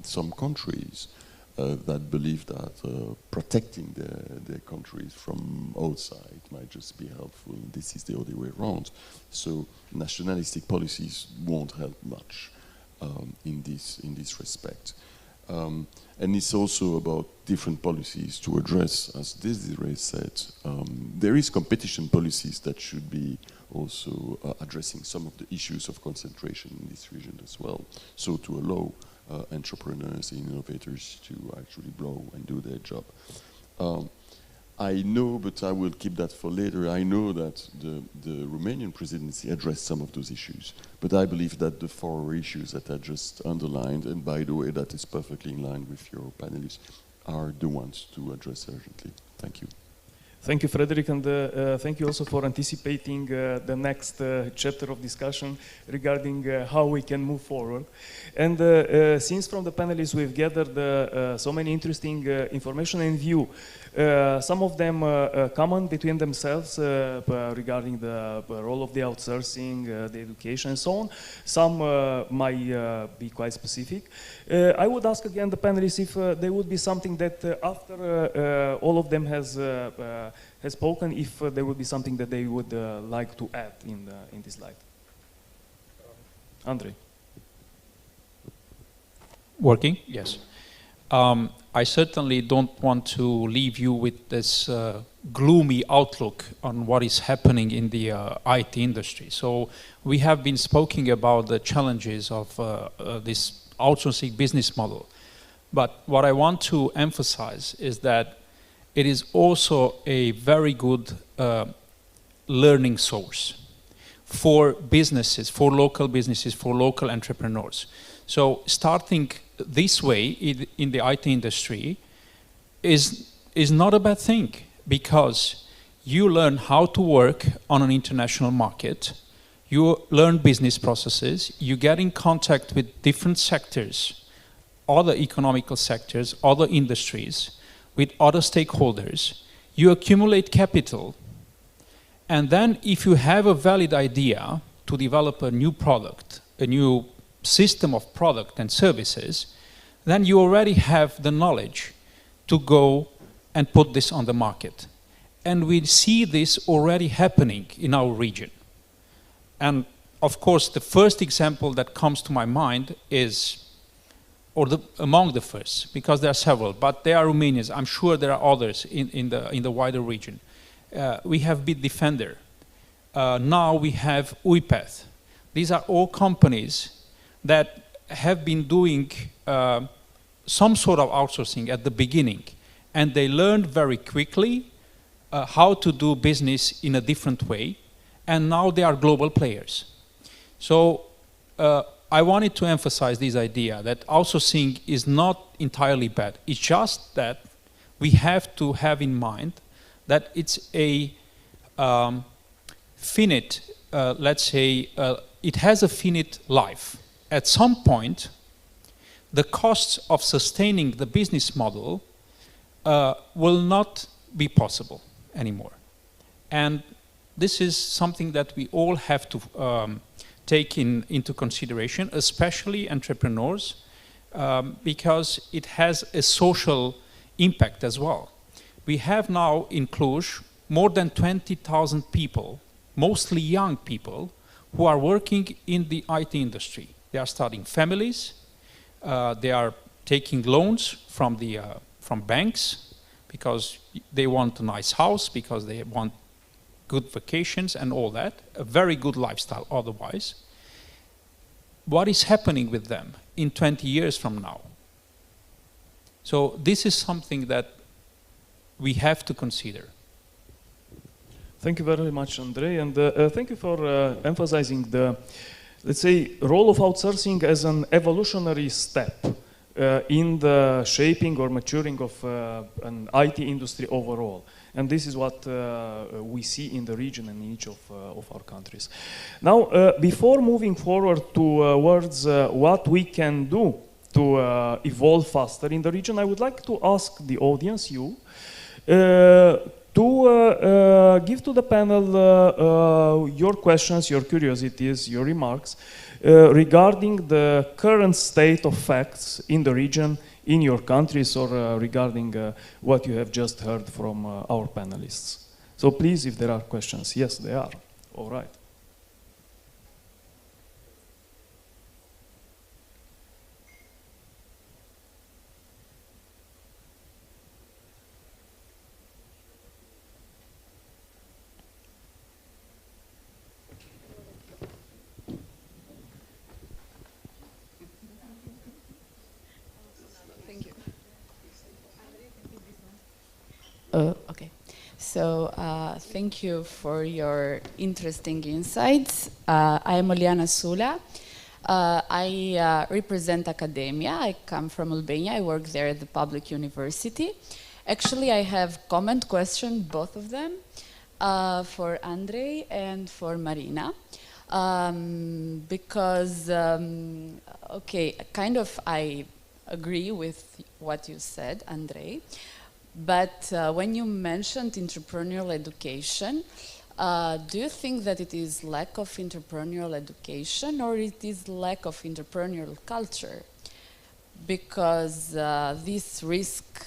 some countries that believe that protecting their countries from outside might just be helpful. This is the other way around. So nationalistic policies won't help much in this respect. And it's also about different policies to address, as Désirée said, there is competition policies that should be also addressing some of the issues of concentration in this region as well. So to allow entrepreneurs and innovators to actually blow and do their job. I know, but I will keep that for later, I know that the Romanian presidency addressed some of those issues, but I believe that the 4 issues that I just underlined, and by the way, that is perfectly in line with your panelists, are the ones to address urgently. Thank you. Thank you, Frédéric, and thank you also for anticipating the next chapter of discussion regarding how we can move forward. And since from the panelists we've gathered so many interesting information and view, some of them common between themselves regarding the role of the outsourcing, the education, and so on. Some might be quite specific. I would ask again the panelists if there would be something that after all of them has spoken, if there would be something that they would like to add in this slide. Andrei. Working? Yes. I certainly don't want to leave you with this gloomy outlook on what is happening in the IT industry. So we have been speaking about the challenges of this outsourcing business model. But what I want to emphasize is that it is also a very good learning source for businesses, for local businesses, for local entrepreneurs. So starting this way in the IT industry is not a bad thing, because you learn how to work on an international market, you learn business processes, you get in contact with different sectors, other economical sectors, other industries, with other stakeholders, you accumulate capital, and then if you have a valid idea to develop a new product, a new system of product and services, then you already have the knowledge to go and put this on the market. And we see this already happening in our region. And of course, the first example that comes to my mind is, or among the first, because there are several, but there are Romanians. I'm sure there are others in the wider region. We have Bitdefender. Now we have UiPath. These are all companies that have been doing some sort of outsourcing at the beginning, and they learned very quickly how to do business in a different way, and now they are global players. So I wanted to emphasize this idea that outsourcing is not entirely bad. It's just that we have to have in mind that it's a finite, let's say, it has a finite life. At some point, the costs of sustaining the business model will not be possible anymore. And this is something that we all have to take into consideration, especially entrepreneurs, because it has a social impact as well. We have now in Cluj more than 20,000 people, mostly young people, who are working in the IT industry. They are starting families, they are taking loans from banks because they want a nice house, because they want good vacations and all that, a very good lifestyle otherwise. What is happening with them in 20 years from now? So this is something that we have to consider. Thank you very much, Andrei, and thank you for emphasizing the, let's say, role of outsourcing as an evolutionary step in the shaping or maturing of an IT industry overall. And this is what we see in the region and in each of our countries. Now, before moving forward towards what we can do to evolve faster in the region, I would like to ask the audience, you, to give to the panel your questions, your curiosities, your remarks regarding the current state of facts in the region, in your countries, or regarding what you have just heard from our panelists. So please, if there are questions. Yes, there are. All right. Okay, so thank you for your interesting insights. I am Oliana Sula. I represent academia. I come from Albania. I work there at the public university. Actually, I have comment question, both of them, for Andrei and for Marina. Because, okay, kind of I agree with what you said, Andrei. But when you mentioned entrepreneurial education, do you think that it is lack of entrepreneurial education or it is lack of entrepreneurial culture? Because this risk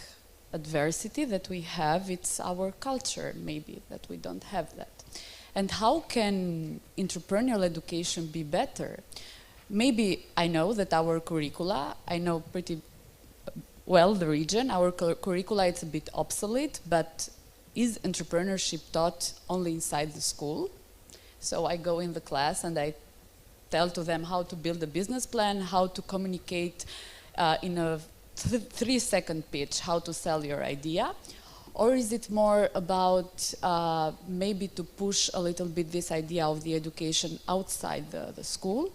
adversity that we have, it's our culture maybe, that we don't have that. And how can entrepreneurial education be better? Maybe I know that our curricula, I know pretty well the region, our curricula is a bit obsolete, but is entrepreneurship taught only inside the school? So I go in the class and I tell to them how to build a business plan, how to communicate in a 3-second pitch, how to sell your idea. Or is it more about maybe to push a little bit this idea of the education outside the school?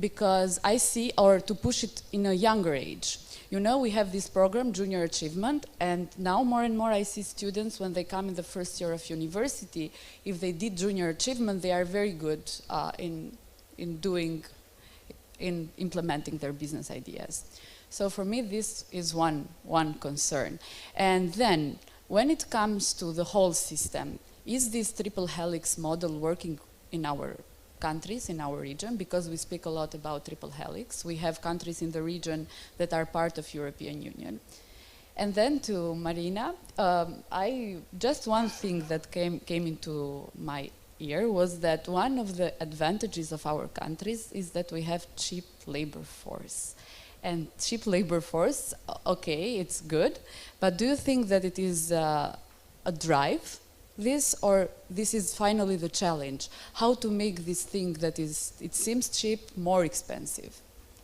Because I see, or to push it in a younger age. You know, we have this program, Junior Achievement, and now more and more I see students when they come in the first year of university, if they did Junior Achievement, they are very good in implementing their business ideas. So for me, this is one concern. And then, when it comes to the whole system, is this triple helix model working in our countries, in our region? Because we speak a lot about triple helix. We have countries in the region that are part of European Union. And then to Marina, just one thing that came into my ear was that one of the advantages of our countries is that we have cheap labor force. And cheap labor force, okay, it's good, but do you think that it is a drive, this, or this is finally the challenge? How to make this thing that is, it seems cheap, more expensive?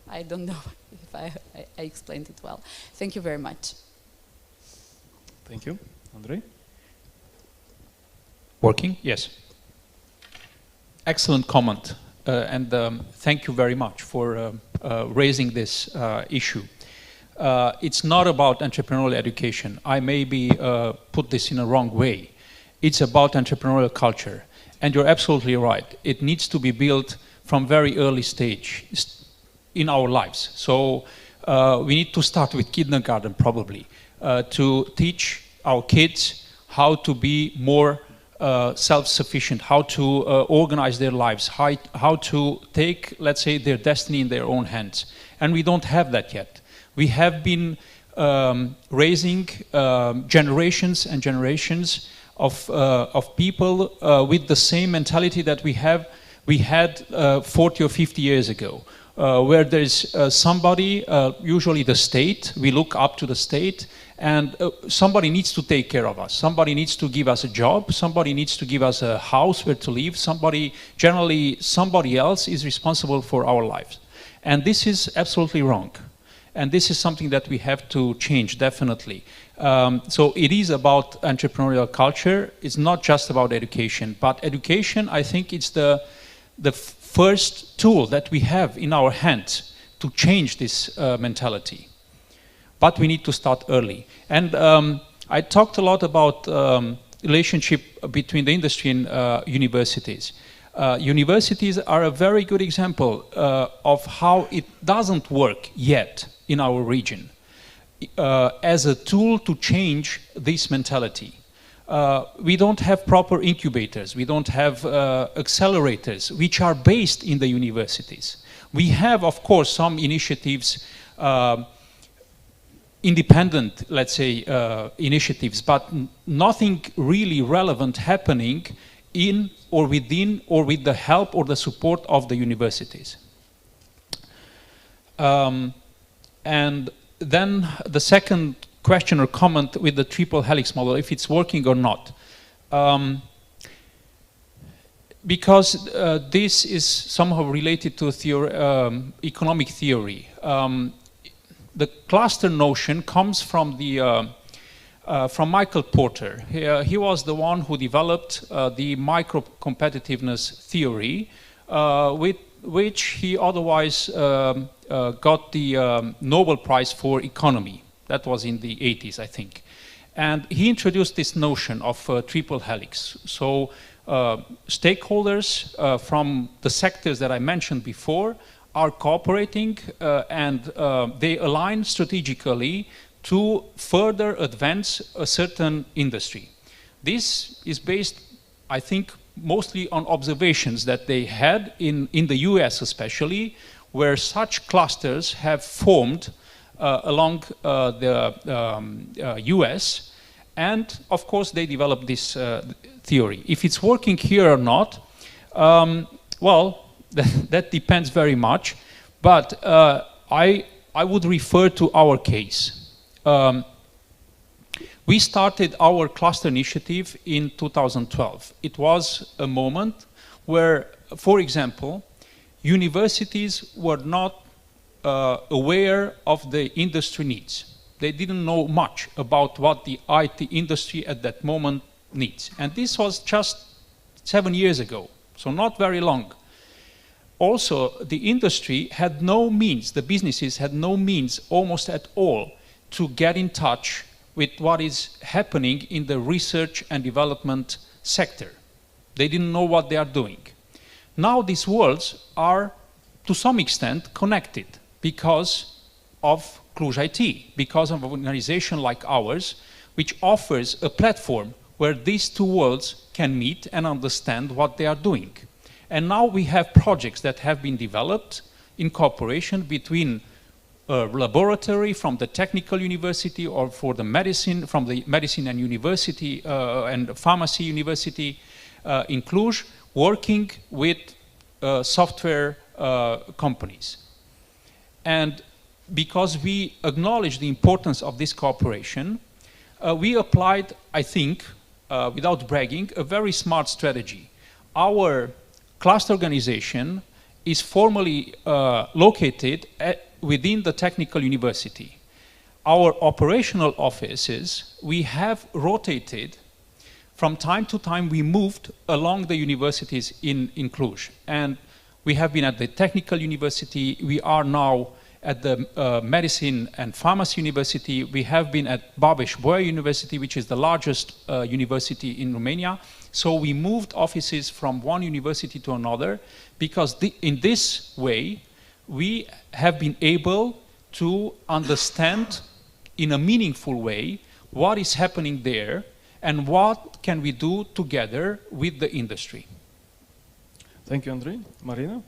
I don't know if I explained it well. Thank you very much. Thank you. Andrei? Working? Yes. Excellent comment. thank you very much for raising this issue. It's not about entrepreneurial education. I maybe put this in a wrong way. It's about entrepreneurial culture. And you're absolutely right. It needs to be built from very early stage in our lives. So we need to start with kindergarten probably to teach our kids how to be more self-sufficient, how to organize their lives, how to take, let's say, their destiny in their own hands. And we don't have that yet. We have been raising generations and generations of people with the same mentality that we had 40 or 50 years ago, where there's somebody, usually the state, we look up to the state, and somebody needs to take care of us. Somebody needs to give us a job. Somebody needs to give us a house where to live. Generally somebody else is responsible for our lives. And this is absolutely wrong. And this is something that we have to change, definitely. So it is about entrepreneurial culture. It's not just about education. But education, I think, it's the first tool that we have in our hands to change this mentality. But we need to start early. And I talked a lot about relationship between the industry and universities. Universities are a very good example of how it doesn't work yet in our region as a tool to change this mentality. We don't have proper incubators, we don't have accelerators which are based in the universities. We have, of course, some initiatives, independent, let's say, initiatives, but nothing really relevant happening in or within or with the help or the support of the universities. And then the second question or comment with the triple helix model, if it's working or not. Because this is somehow related to economic theory. The cluster notion comes from from Michael Porter. He was the one who developed the micro-competitiveness theory, with which he otherwise got the Nobel Prize for Economy. That was in the 80s, I think. And he introduced this notion of triple helix. So stakeholders from the sectors that I mentioned before are cooperating and they align strategically to further advance a certain industry. This is based, I think, mostly on observations that they had in the US especially, where such clusters have formed along the US, and of course they developed this theory. If it's working here or not, well, that depends very much, but I would refer to our case. We started our cluster initiative in 2012. It was a moment where, for example, universities were not aware of the industry needs. They didn't know much about what the IT industry at that moment needs. And this was just 7 years ago, so not very long. Also, the industry had no means, the businesses had no means almost at all to get in touch with what is happening in the research and development sector. They didn't know what they are doing. Now these worlds are to some extent connected because of Cluj IT, because of an organization like ours, which offers a platform where these two worlds can meet and understand what they are doing. And now we have projects that have been developed in cooperation between a laboratory from the technical university or for the medicine, from the medicine and university and pharmacy university in Cluj, working with software companies. And because we acknowledge the importance of this cooperation, we applied, I think, without bragging, a very smart strategy. Our cluster organization is formally located within the technical university. Our operational offices, we have rotated. From time to time, we moved along the universities in Cluj. And We have been at the Technical University. We are now at the Medicine and Pharmacy University. We have been at Bzovîi University, which is the largest university in Romania. So we moved offices from one university to another because in this way, we have been able to understand in a meaningful way what is happening there and what can we do together with the industry. Thank you, Andrei. Marina?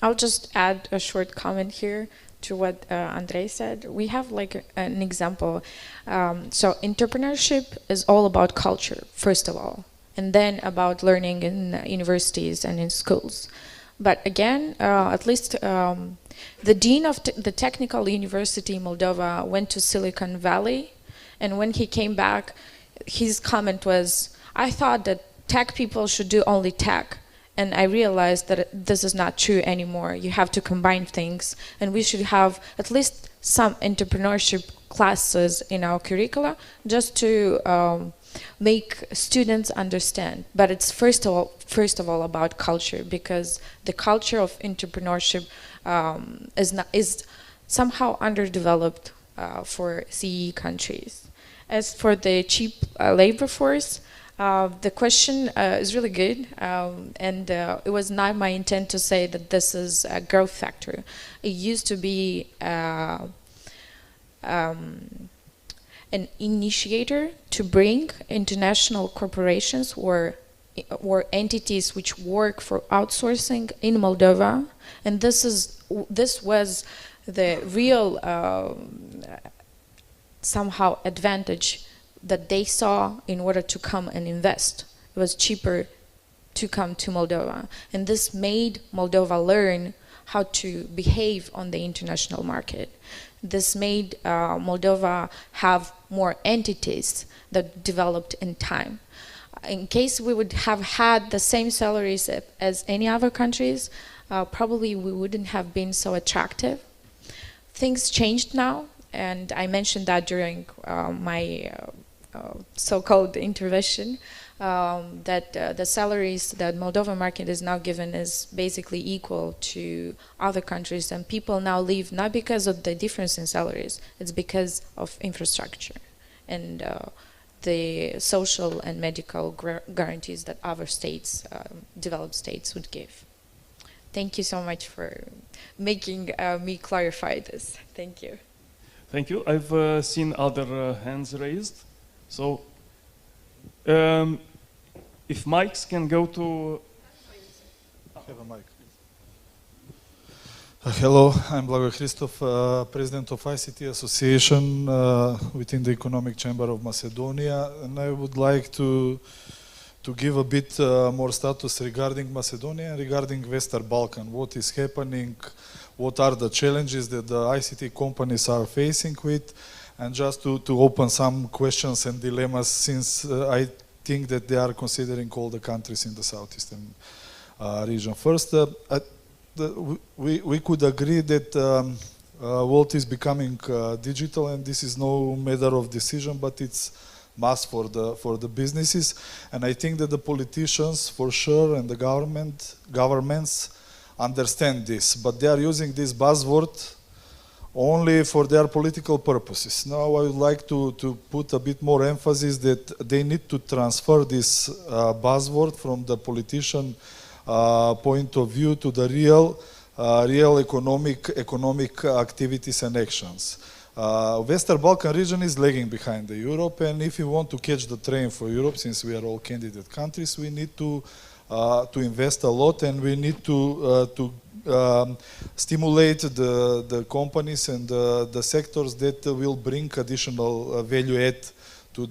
I'll just add a short comment here to what Andrei said. We have like an example. So entrepreneurship is all about culture, first of all, and then about learning in universities and in schools. But again, at least the dean of the Technical University in Moldova went to Silicon Valley, and when he came back, his comment was, I thought that tech people should do only tech. And I realized that this is not true anymore. You have to combine things, and we should have at least some entrepreneurship classes in our curricula just to make students understand. But it's first of all about culture, because the culture of entrepreneurship is somehow underdeveloped for CE countries. As for the cheap labor force, the question is really good, and it was not my intent to say that this is a growth factor. It used to be an initiator to bring international corporations or entities which work for outsourcing in Moldova, and this was the real somehow advantage that they saw in order to come and invest. It was cheaper to come to Moldova, and this made Moldova learn how to behave on the international market. This made Moldova have more entities that developed in time. In case we would have had the same salaries as any other countries, probably we wouldn't have been so attractive. Things changed now, and I mentioned that during my so-called intervention, that the salaries that Moldovan market is now given is basically equal to other countries, and people now leave not because of the difference in salaries, it's because of infrastructure and the social and medical guarantees that other states, developed states, would give. Thank you so much for making me clarify this. Thank you. Thank you. I've seen other hands raised. So, if mics can go to... Have a mic. Hello, I'm Blagoje Hristov, President of ICT Association within the Economic Chamber of Macedonia, and I would like to give a bit more status regarding Macedonia and regarding Western Balkan. What is happening, what are the challenges that the ICT companies are facing with, and just to open some questions and dilemmas, since I think that they are considering all the countries in the southeastern region. First, we could agree that world is becoming digital, and this is no matter of decision, but it's must for the businesses. And I think that the politicians, for sure, and the governments understand this, but they are using this buzzword only for their political purposes. Now I would like to put a bit more emphasis that they need to transfer this buzzword from the politician point of view to the real economic activities and actions. Western Balkan region is lagging behind the Europe, and if we want to catch the train for Europe, since we are all candidate countries, we need to invest a lot, and we need to stimulate the companies and the sectors that will bring additional value add to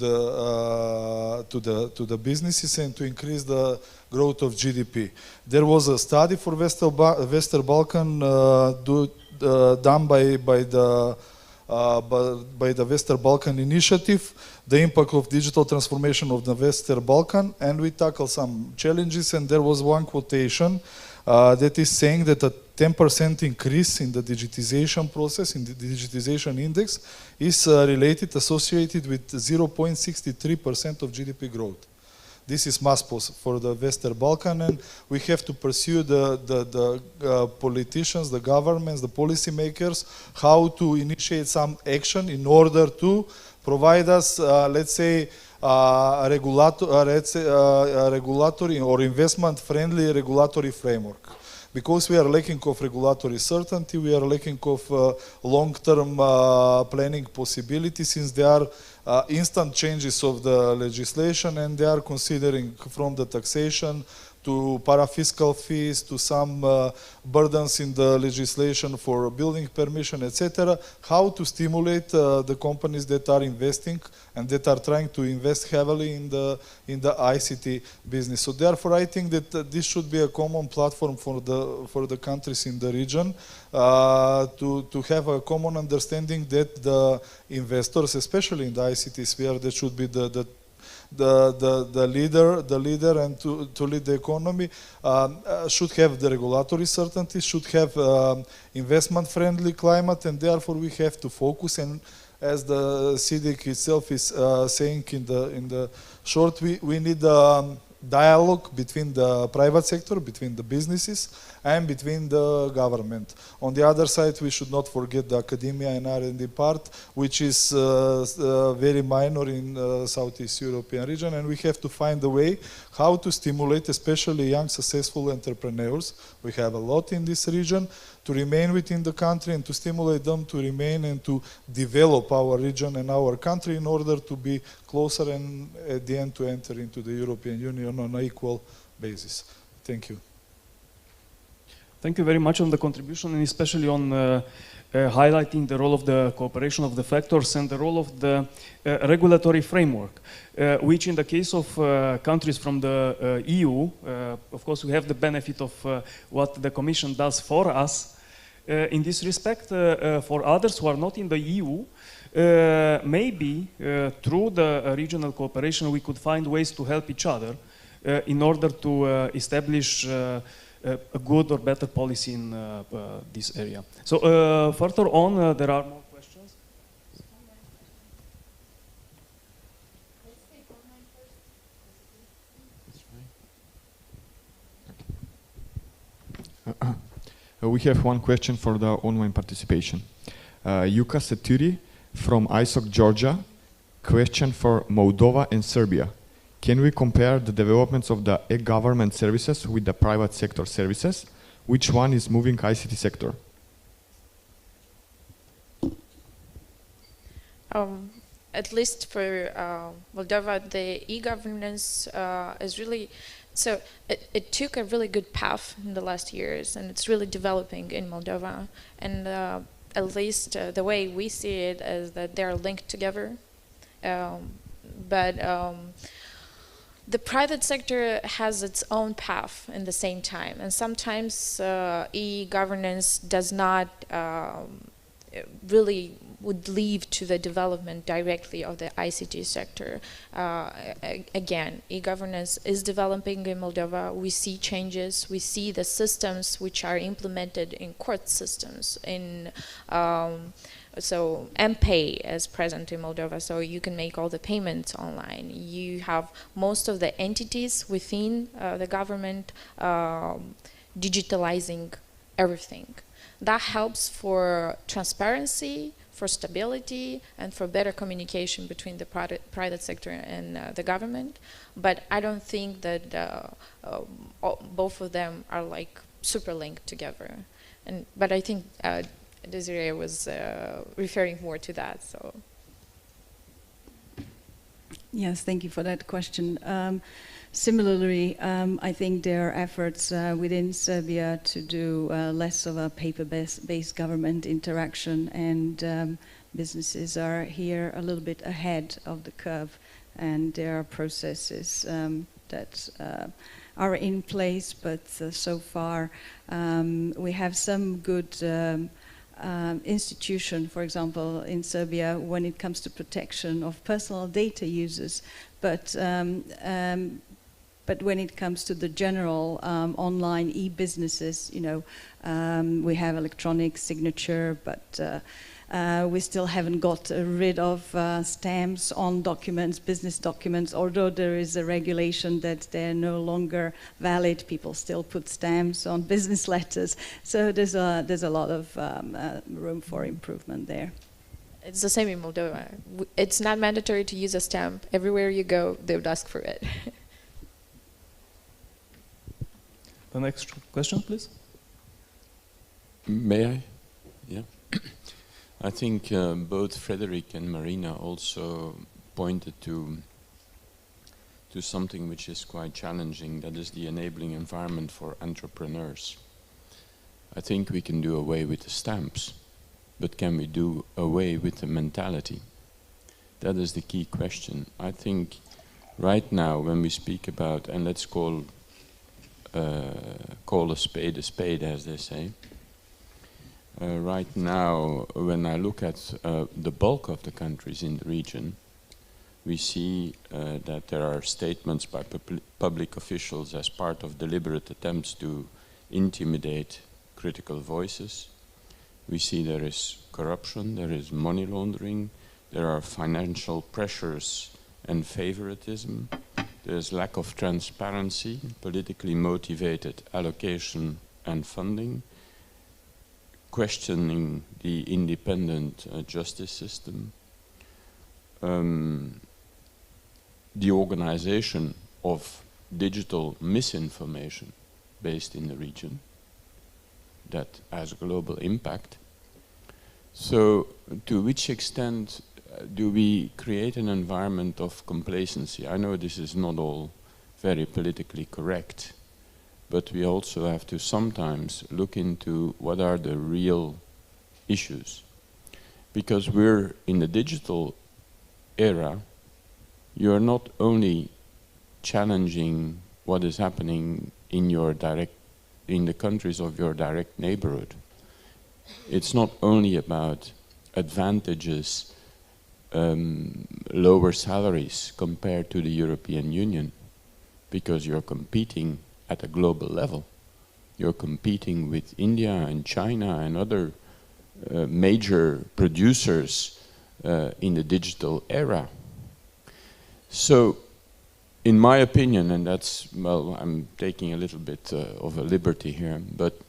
the businesses and to increase the growth of GDP. There was a study for Western Balkan done by the Western Balkan Initiative, the impact of digital transformation of the Western Balkan, and we tackled some challenges, and there was one quotation that is saying that a 10% increase in the digitization process, in the digitization index, is associated with 0.63% of GDP growth. This is must for the Western Balkan, and we have to pursue the politicians, the governments, the policymakers, how to initiate some action in order to provide us, let's say, a regulatory or investment-friendly regulatory framework. Because we are lacking of regulatory certainty, we are lacking of long-term planning possibilities, since there are instant changes of the legislation, and they are considering from the taxation to parafiscal fees to some burdens in the legislation for building permission, etc. How to stimulate the companies that are investing and that are trying to invest heavily in the ICT business. So therefore, I think that this should be a common platform for the countries in the region to have a common understanding that the investors, especially in the ICT sphere, that should be the leader and to lead the economy, should have the regulatory certainty, should have investment-friendly climate, and therefore we have to focus. And as the SEEDIG itself is saying in the short, we need dialogue between the private sector, between the businesses, and between the government. On the other side, we should not forget the academia and R&D part, which is very minor in Southeast European region, and we have to find a way how to stimulate, especially young, successful entrepreneurs. We have a lot in this region, to remain within the country and to stimulate them to remain and to develop our region and our country in order to be closer and at the end to enter into the European Union on an equal basis. Thank you. Thank you very much on the contribution, and especially on highlighting the role of the cooperation of the factors and the role of the regulatory framework, which in the case of countries from the EU, of course we have the benefit of what the Commission does for us. In this respect, for others who are not in the EU, maybe through the regional cooperation we could find ways to help each other in order to establish a good or better policy in this area. So further on, there are more questions. We have one question for the online participation. Yuka Seturi from ISOC Georgia, question for Moldova and Serbia. Can we compare the developments of the e-government services with the private sector services? Which one is moving ICT sector? At least for Moldova, the e-governance is really, so it took a really good path in the last years, and it's really developing in Moldova. And at least the way we see it is that they're linked together. The private sector has its own path in the same time, and sometimes e-governance does not really would lead to the development directly of the ICT sector. Again, e-governance is developing in Moldova. We see changes. We see the systems which are implemented in court systems. So M-Pay is present in Moldova, so you can make all the payments online. You have most of the entities within the government digitalizing everything. That helps for transparency, for stability, and for better communication between the private sector and the government. But I don't think that both of them are like super linked together. But I think Désirée was referring more to that. So. Yes, thank you for that question. Similarly, I think there are efforts within Serbia to do less of a paper-based government interaction, and businesses are here a little bit ahead of the curve, and there are processes that are in place, but so far we have some good institution, for example, in Serbia when it comes to protection of personal data users, but when it comes to the general online e-businesses, you know, we have electronic signature, but We still haven't got rid of stamps on documents, business documents, although there is a regulation that they're no longer valid. People still put stamps on business letters. So there's a lot of room for improvement there. It's the same in Moldova. It's not mandatory to use a stamp. Everywhere you go, they would ask for it. The next question, please. May I? Yeah. I think both Frédéric and Marina also pointed to something which is quite challenging, that is the enabling environment for entrepreneurs. I think we can do away with the stamps, but can we do away with the mentality? That is the key question. I think right now when we speak about, and let's call a spade, as they say, right now, when I look at the bulk of the countries in the region, we see that there are statements by public officials as part of deliberate attempts to intimidate critical voices. We see there is corruption, there is money laundering, there are financial pressures and favoritism, there is lack of transparency, politically motivated allocation and funding, questioning the independent justice system, the organization of digital misinformation based in the region that has a global impact. So to which extent do we create an environment of complacency? I know this is not all very politically correct, but we also have to sometimes look into what are the real issues. Because we're in the digital era, you're not only challenging what is happening in the countries of your direct neighborhood. It's not only about advantages, lower salaries compared to the European Union, because you're competing at a global level. You're competing with India and China and other major producers in the digital era. So, in my opinion, and that's, well, I'm taking a little bit of a liberty here, but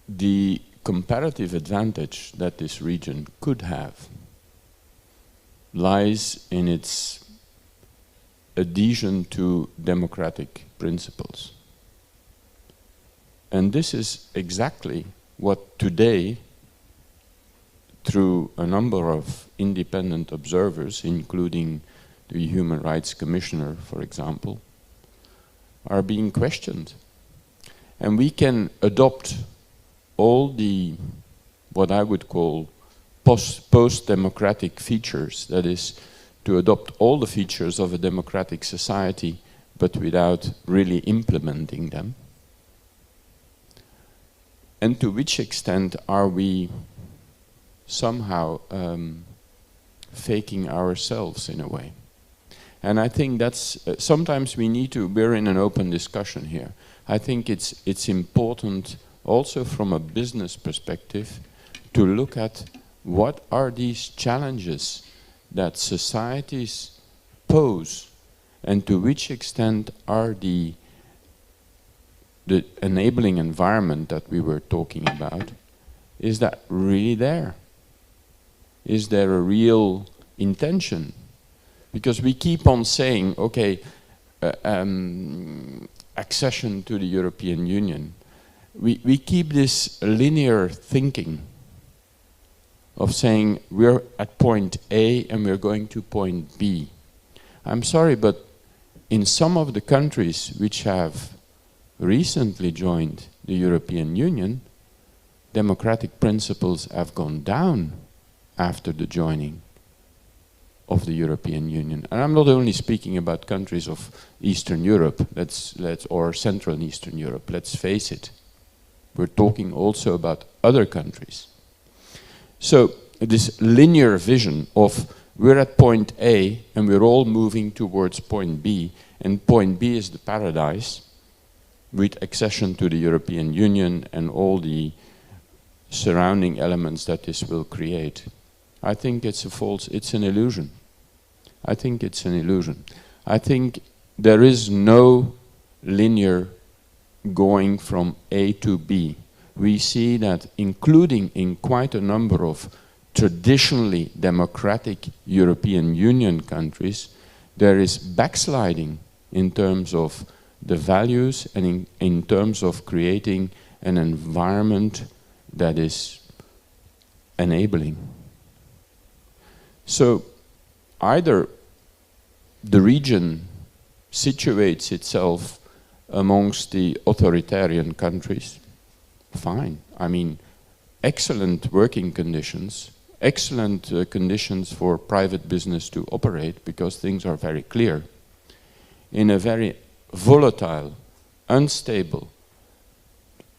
the comparative advantage that this region could have lies in its adhesion to democratic principles. And this is exactly what today, through a number of independent observers, including the Human Rights Commissioner, for example, are being questioned. And we can adopt all the, what I would call, post-democratic features, that is, to adopt all the features of a democratic society, but without really implementing them. And to which extent are we somehow faking ourselves in a way? And I think that's, sometimes we need to, we're in an open discussion here. I think it's important also from a business perspective to look at what are these challenges that societies pose, and to which extent are the enabling environment that we were talking about, is that really there? Is there a real intention? Because we keep on saying, okay, accession to the European Union. We keep this linear thinking of saying we're at point A and we're going to point B. I'm sorry, but in some of the countries which have recently joined the European Union, democratic principles have gone down after the joining of the European Union. And I'm not only speaking about countries of Eastern Europe, or Central and Eastern Europe, let's face it. We're talking also about other countries. So this linear vision of we're at point A and we're all moving towards point B, and point B is the paradise with accession to the European Union and all the surrounding elements that this will create. I think it's an illusion. I think it's an illusion. I think there is no linear going from A to B. We see that, including in quite a number of traditionally democratic European Union countries, there is backsliding in terms of the values and in terms of creating an environment that is enabling. So either the region situates itself amongst the authoritarian countries, fine. I mean, excellent working conditions, excellent conditions for private business to operate because things are very clear. In a very volatile, unstable,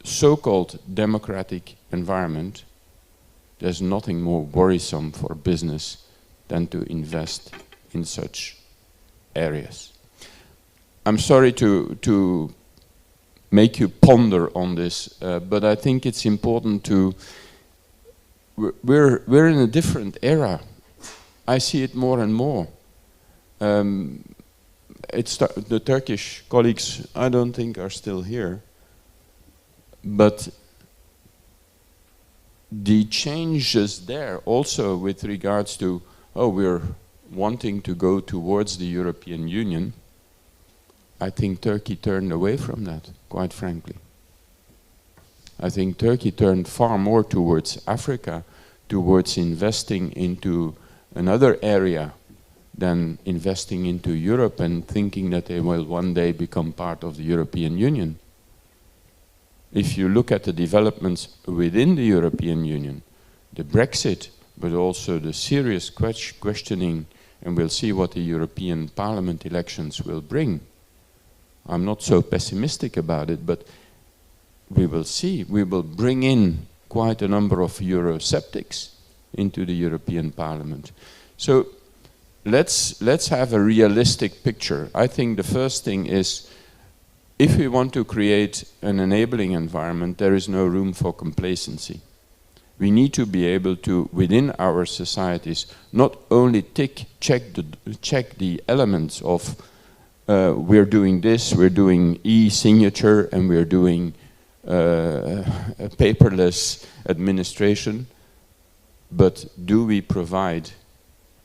so-called democratic environment, there's nothing more worrisome for business than to invest in such areas. I'm sorry to make you ponder on this, but I think it's important to... We're in a different era. I see it more and more. The Turkish colleagues, I don't think, are still here. But the changes there also with regards to, oh, we're wanting to go towards the European Union, I think Turkey turned away from that, quite frankly. I think Turkey turned far more towards Africa, towards investing into another area than investing into Europe and thinking that they will one day become part of the European Union. If you look at the developments within the European Union, the Brexit, but also the serious questioning, and we'll see what the European Parliament elections will bring. I'm not so pessimistic about it, but we will see. We will bring in quite a number of Eurosceptics into the European Parliament. So let's have a realistic picture. I think the first thing is, if we want to create an enabling environment, there is no room for complacency. We need to be able to, within our societies, not only check the elements of we're doing this, we're doing e-signature, and we're doing paperless administration, but do we provide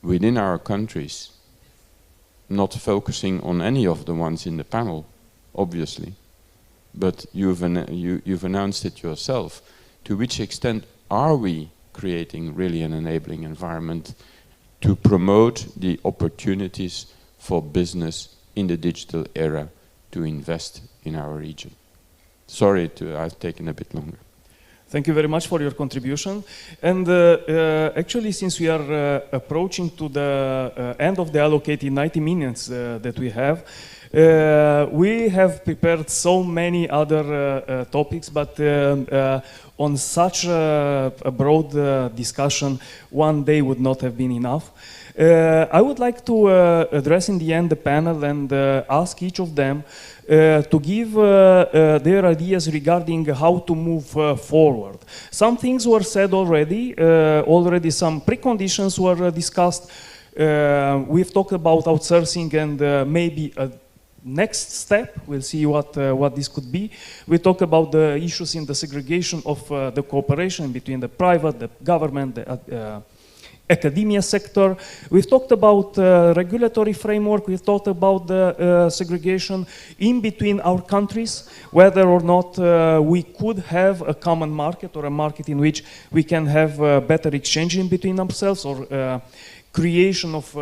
within our countries, not focusing on any of the ones in the panel, obviously, but you've announced it yourself, to which extent are we creating really an enabling environment to promote the opportunities for business in the digital era to invest in our region? Sorry, I've taken a bit longer. Thank you very much for your contribution. And actually, since we are approaching to the end of the allocated 90 minutes that we have prepared so many other topics, but on such a broad discussion, one day would not have been enough. I would like to address in the end the panel and ask each of them to give their ideas regarding how to move forward. Some things were said already, some preconditions were discussed. We've talked about outsourcing and maybe a next step, we'll see what this could be. We talk about the issues in the segregation of the cooperation between the private, the government, the academia sector. We've talked about regulatory framework. We've talked about the segregation in between our countries, whether or not we could have a common market or a market in which we can have better exchange in between ourselves, or creation of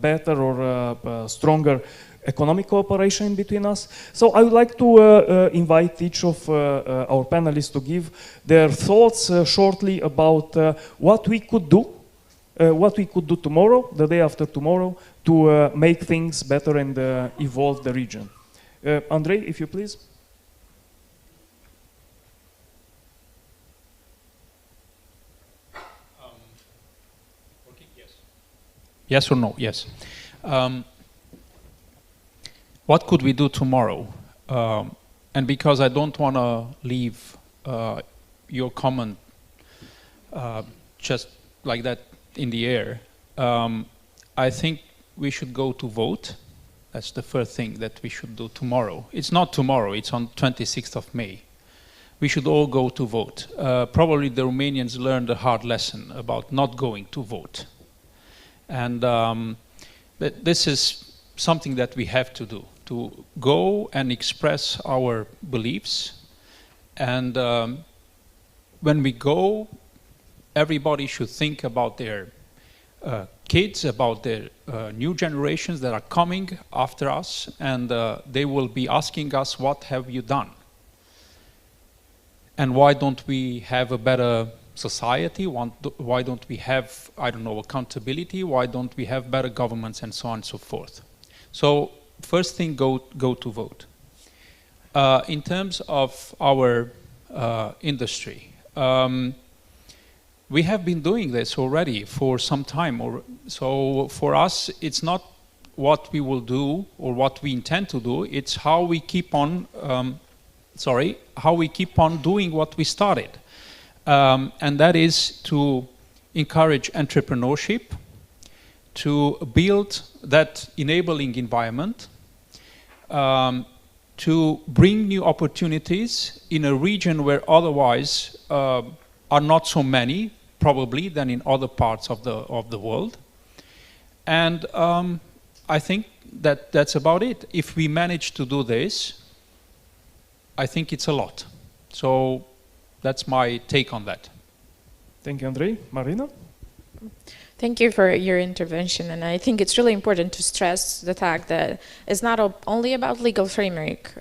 better or stronger economic cooperation between us. So I would like to invite each of our panelists to give their thoughts shortly about what we could do tomorrow, the day after tomorrow, to make things better and evolve the region. Andrei, if you please. Yes or no? Yes. What could we do tomorrow? And because I don't want to leave your comment just like that in the air. I think we should go to vote. That's the first thing that we should do tomorrow. It's not tomorrow, it's on 26th of May. We should all go to vote. Probably the Romanians learned a hard lesson about not going to vote. And but this is something that we have to do, to go and express our beliefs. And when we go, everybody should think about their kids, about the new generations that are coming after us, and they will be asking us, what have you done? And why don't we have a better society? Why don't we have, I don't know, accountability? Why don't we have better governments, and so on and so forth? So first thing, go to vote. In terms of our industry, we have been doing this already for some time. So for us, it's not what we will do or what we intend to do, it's how we keep on, how we keep on doing what we started. And that is to encourage entrepreneurship, to build that enabling environment, to bring new opportunities in a region where otherwise are not so many, probably, than in other parts of the world. And I think that that's about it. If we manage to do this, I think it's a lot. So that's my take on that. Thank you, Andrei. Marina? Thank you for your intervention, and I think it's really important to stress the fact that it's not only about legal framework.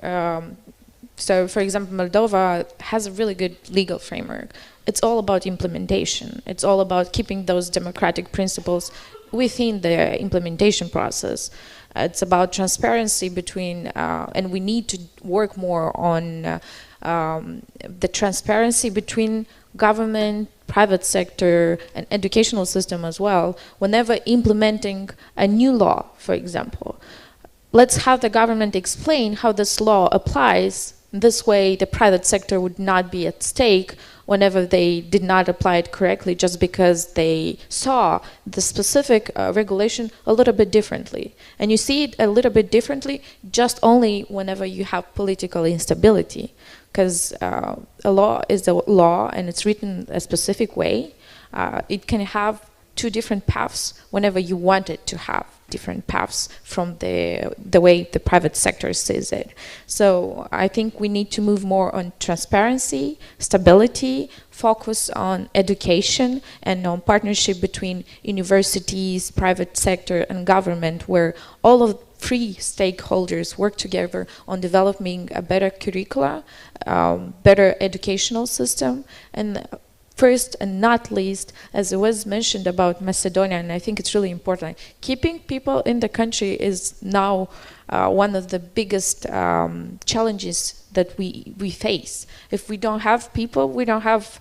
So, for example, Moldova has a really good legal framework. It's all about implementation. It's all about keeping those democratic principles within the implementation process. It's about transparency between, and we need to work more on the transparency between government, private sector, and educational system as well, whenever implementing a new law, for example. Let's have the government explain how this law applies. This way, the private sector would not be at stake whenever they did not apply it correctly just because they saw the specific regulation a little bit differently. And you see it a little bit differently just only whenever you have political instability. Because a law is a law and it's written a specific way. It can have two different paths whenever you want it to have different paths from the way the private sector sees it. So I think we need to move more on transparency, stability, focus on education, and on partnership between universities, private sector, and government, where all of three stakeholders work together on developing a better curricula, better educational system, and first and not least, as it was mentioned about Macedonia, and I think it's really important, keeping people in the country is now one of the biggest challenges that we face. If we don't have people, we don't have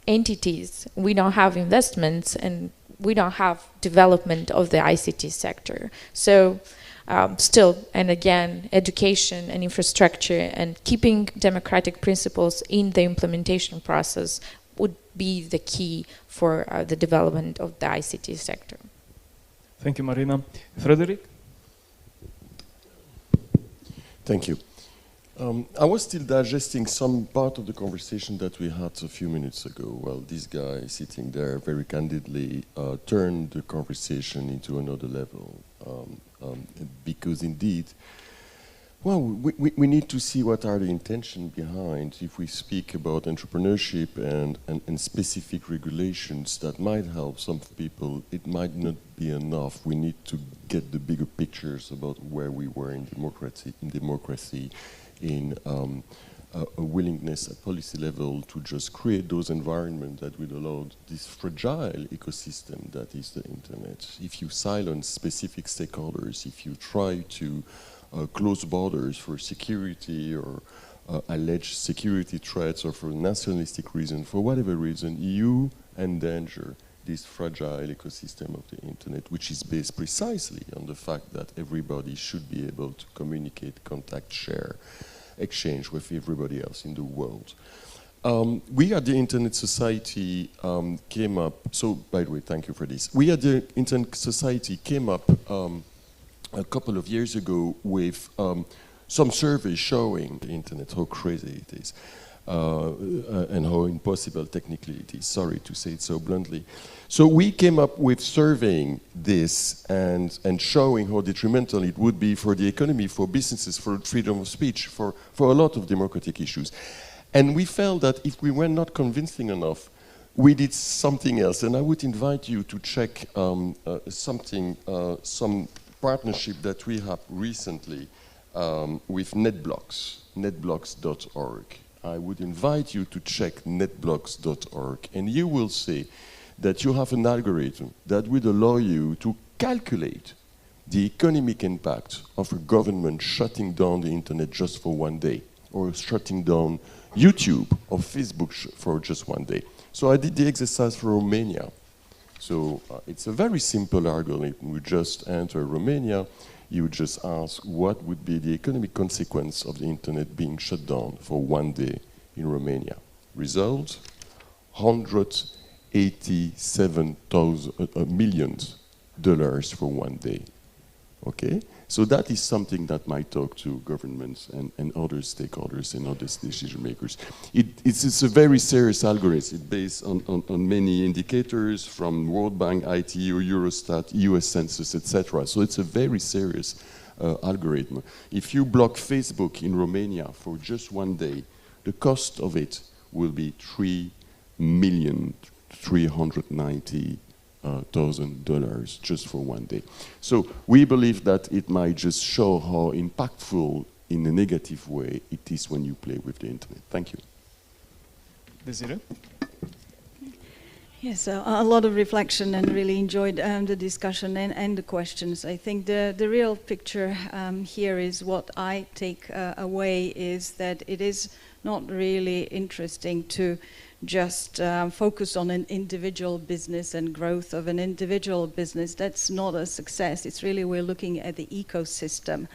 entities, we don't have investments, and we don't have development of the ICT sector. So still, and again, education and infrastructure and keeping democratic principles in the implementation process would be the key for the development of the ICT sector. Thank you, Marina. Frédéric? Thank you. I was still digesting some part of the conversation that we had a few minutes ago. Well, this guy sitting there very candidly turned the conversation into another level. Because indeed, well, we need to see what are the intentions behind. If we speak about entrepreneurship and specific regulations that might help some people, it might not be enough. We need to get the bigger pictures about where we were in democracy, in a willingness at policy level to just create those environments that will allow this fragile ecosystem that is the internet. If you silence specific stakeholders, if you try to close borders for security or alleged security threats or for nationalistic reason, for whatever reason, you endanger this fragile ecosystem of the internet, which is based precisely on the fact that everybody should be able to communicate, contact, share, exchange with everybody else in the world. We at the Internet Society came up, so by the way, thank you for this. We at the Internet Society came up a couple of years ago with some surveys showing the Internet, how crazy it is, and how impossible technically it is, sorry to say it so bluntly. So we came up with surveying this and showing how detrimental it would be for the economy, for businesses, for freedom of speech, for a lot of democratic issues. And we felt that if we were not convincing enough, we did something else. And I would invite you to check some partnership that we have recently with NetBlocks, netblocks.org. I would invite you to check netblocks.org, and you will see that you have an algorithm that would allow you to calculate the economic impact of a government shutting down the internet just for one day, or shutting down YouTube or Facebook for just one day. So I did the exercise for Romania. So it's a very simple algorithm. We just enter Romania, you just ask what would be the economic consequence of the internet being shut down for one day in Romania. Result, $187 million for one day. Okay? So that is something that might talk to governments and other stakeholders and other decision makers. It's a very serious algorithm. It's based on many indicators from World Bank, ITU, Eurostat, US Census, etc. So it's a very serious algorithm. If you block Facebook in Romania for just one day, the cost of it will be $3,390,000 just for one day. So we believe that it might just show how impactful in a negative way it is when you play with the internet. Thank you. Desiree? Yes, a lot of reflection, and really enjoyed the discussion and the questions. I think the real picture here is what I take away is that it is not really interesting to just focus on an individual business and growth of an individual business. That's not a success. It's really we're looking at the ecosystem.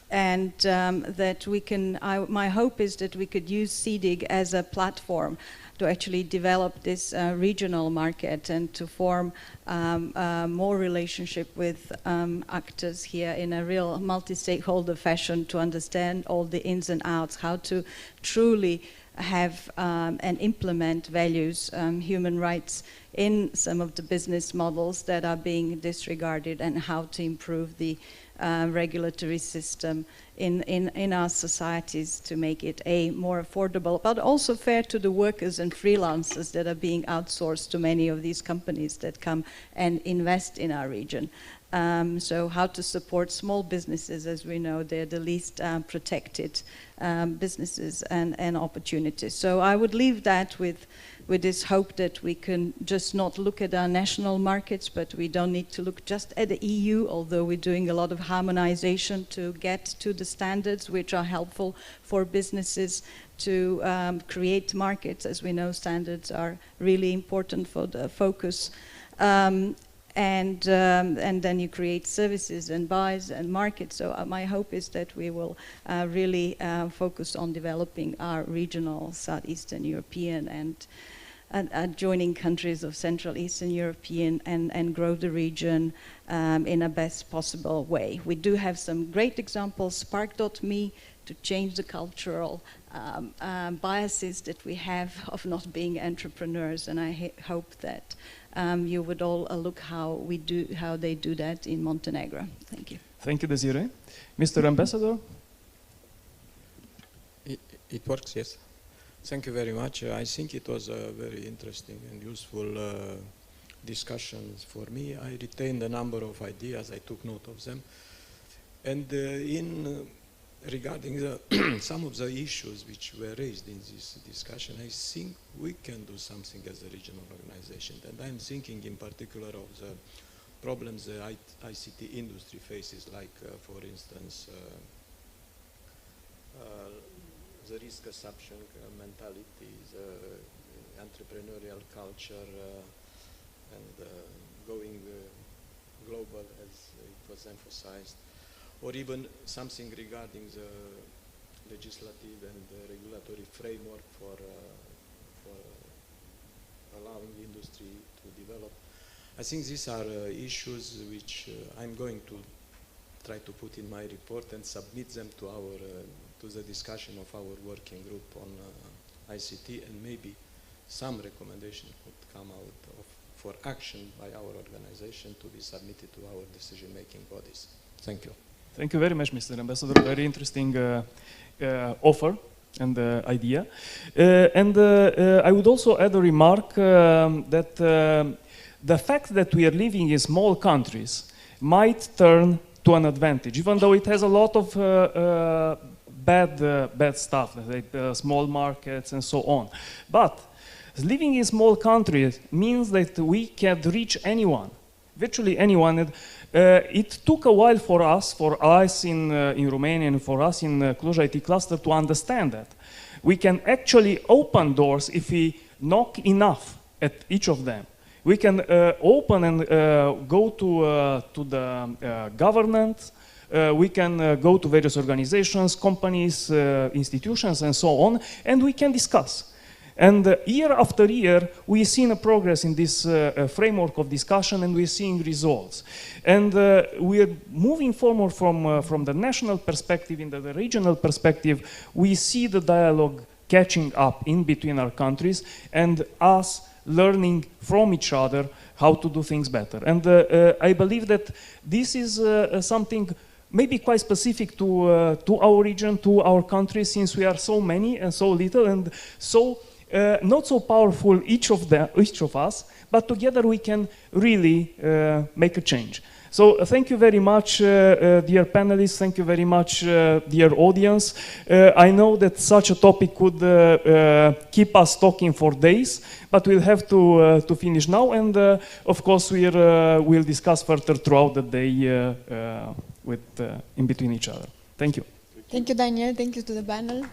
And that we can, my hope is that we could use SEEDIG as a platform to actually develop this regional market and to form more relationship with actors here in a real multi-stakeholder fashion to understand all the ins and outs, how to truly have and implement values, human rights in some of the business models that are being disregarded, and how to improve the regulatory system in our societies to make it more affordable, but also fair to the workers and freelancers that are being outsourced to many of these companies that come and invest in our region. So how to support small businesses, as we know, they're the least protected businesses and opportunities. So I would leave that with this hope that we can just not look at our national markets, but we don't need to look just at the EU, although we're doing a lot of harmonization to get to the standards which are helpful for businesses to create markets. As we know, standards are really important for the focus. And then you create services and buys and markets. So my hope is that we will really focus on developing our regional Southeastern European and adjoining countries of Central Eastern European and grow the region in a best possible way. We do have some great examples, Spark.me, to change the cultural biases that we have of not being entrepreneurs, and I hope that you would all look how they do that in Montenegro. Thank you. Thank you, Desiree. Mr. Ambassador? It works, yes. Thank you very much. I think it was a very interesting and useful discussion for me. I retained a number of ideas. I took note of them. And regarding some of the issues which were raised in this discussion, I think we can do something as a regional organization. And I'm thinking in particular of the problems the ICT industry faces, like, for instance, the risk assumption mentality, the entrepreneurial culture, and going global, as it was emphasized, or even something regarding the legislative and the regulatory framework for for allowing industry to develop. I think these are issues which I'm going to try to put in my report and submit them to our to the discussion of our working group on ICT, and maybe some recommendation could come out of, for action by our organization to be submitted to our decision-making bodies. Thank you. Thank you very much, Mr. Ambassador. Very interesting offer and idea. I would also add a remark that the fact that we are living in small countries might turn to an advantage, even though it has a lot of bad stuff, like small markets and so on. But living in small countries means that we can reach anyone, virtually anyone. It took a while for us in Romania and for us in Cluj IT cluster to understand that. We can actually open doors if we knock enough at each of them. We can open and go to the government. We can go to various organizations, companies, institutions, and so on, and we can discuss. And year after year, we've seen a progress in this framework of discussion, and we're seeing results. And we're moving forward from the national perspective into the regional perspective. We see the dialogue catching up in between our countries, and us learning from each other how to do things better. And I believe that this is something maybe quite specific to our region, to our country, since we are so many and so little, and so not so powerful each of us, but together we can really make a change. So thank you very much, dear panelists. Thank you very much, dear audience. I know that such a topic could keep us talking for days, but we'll have to finish now. And of course, we'll discuss further throughout the day in between each other. Thank you. Thank you, Daniel. Thank you to the panel.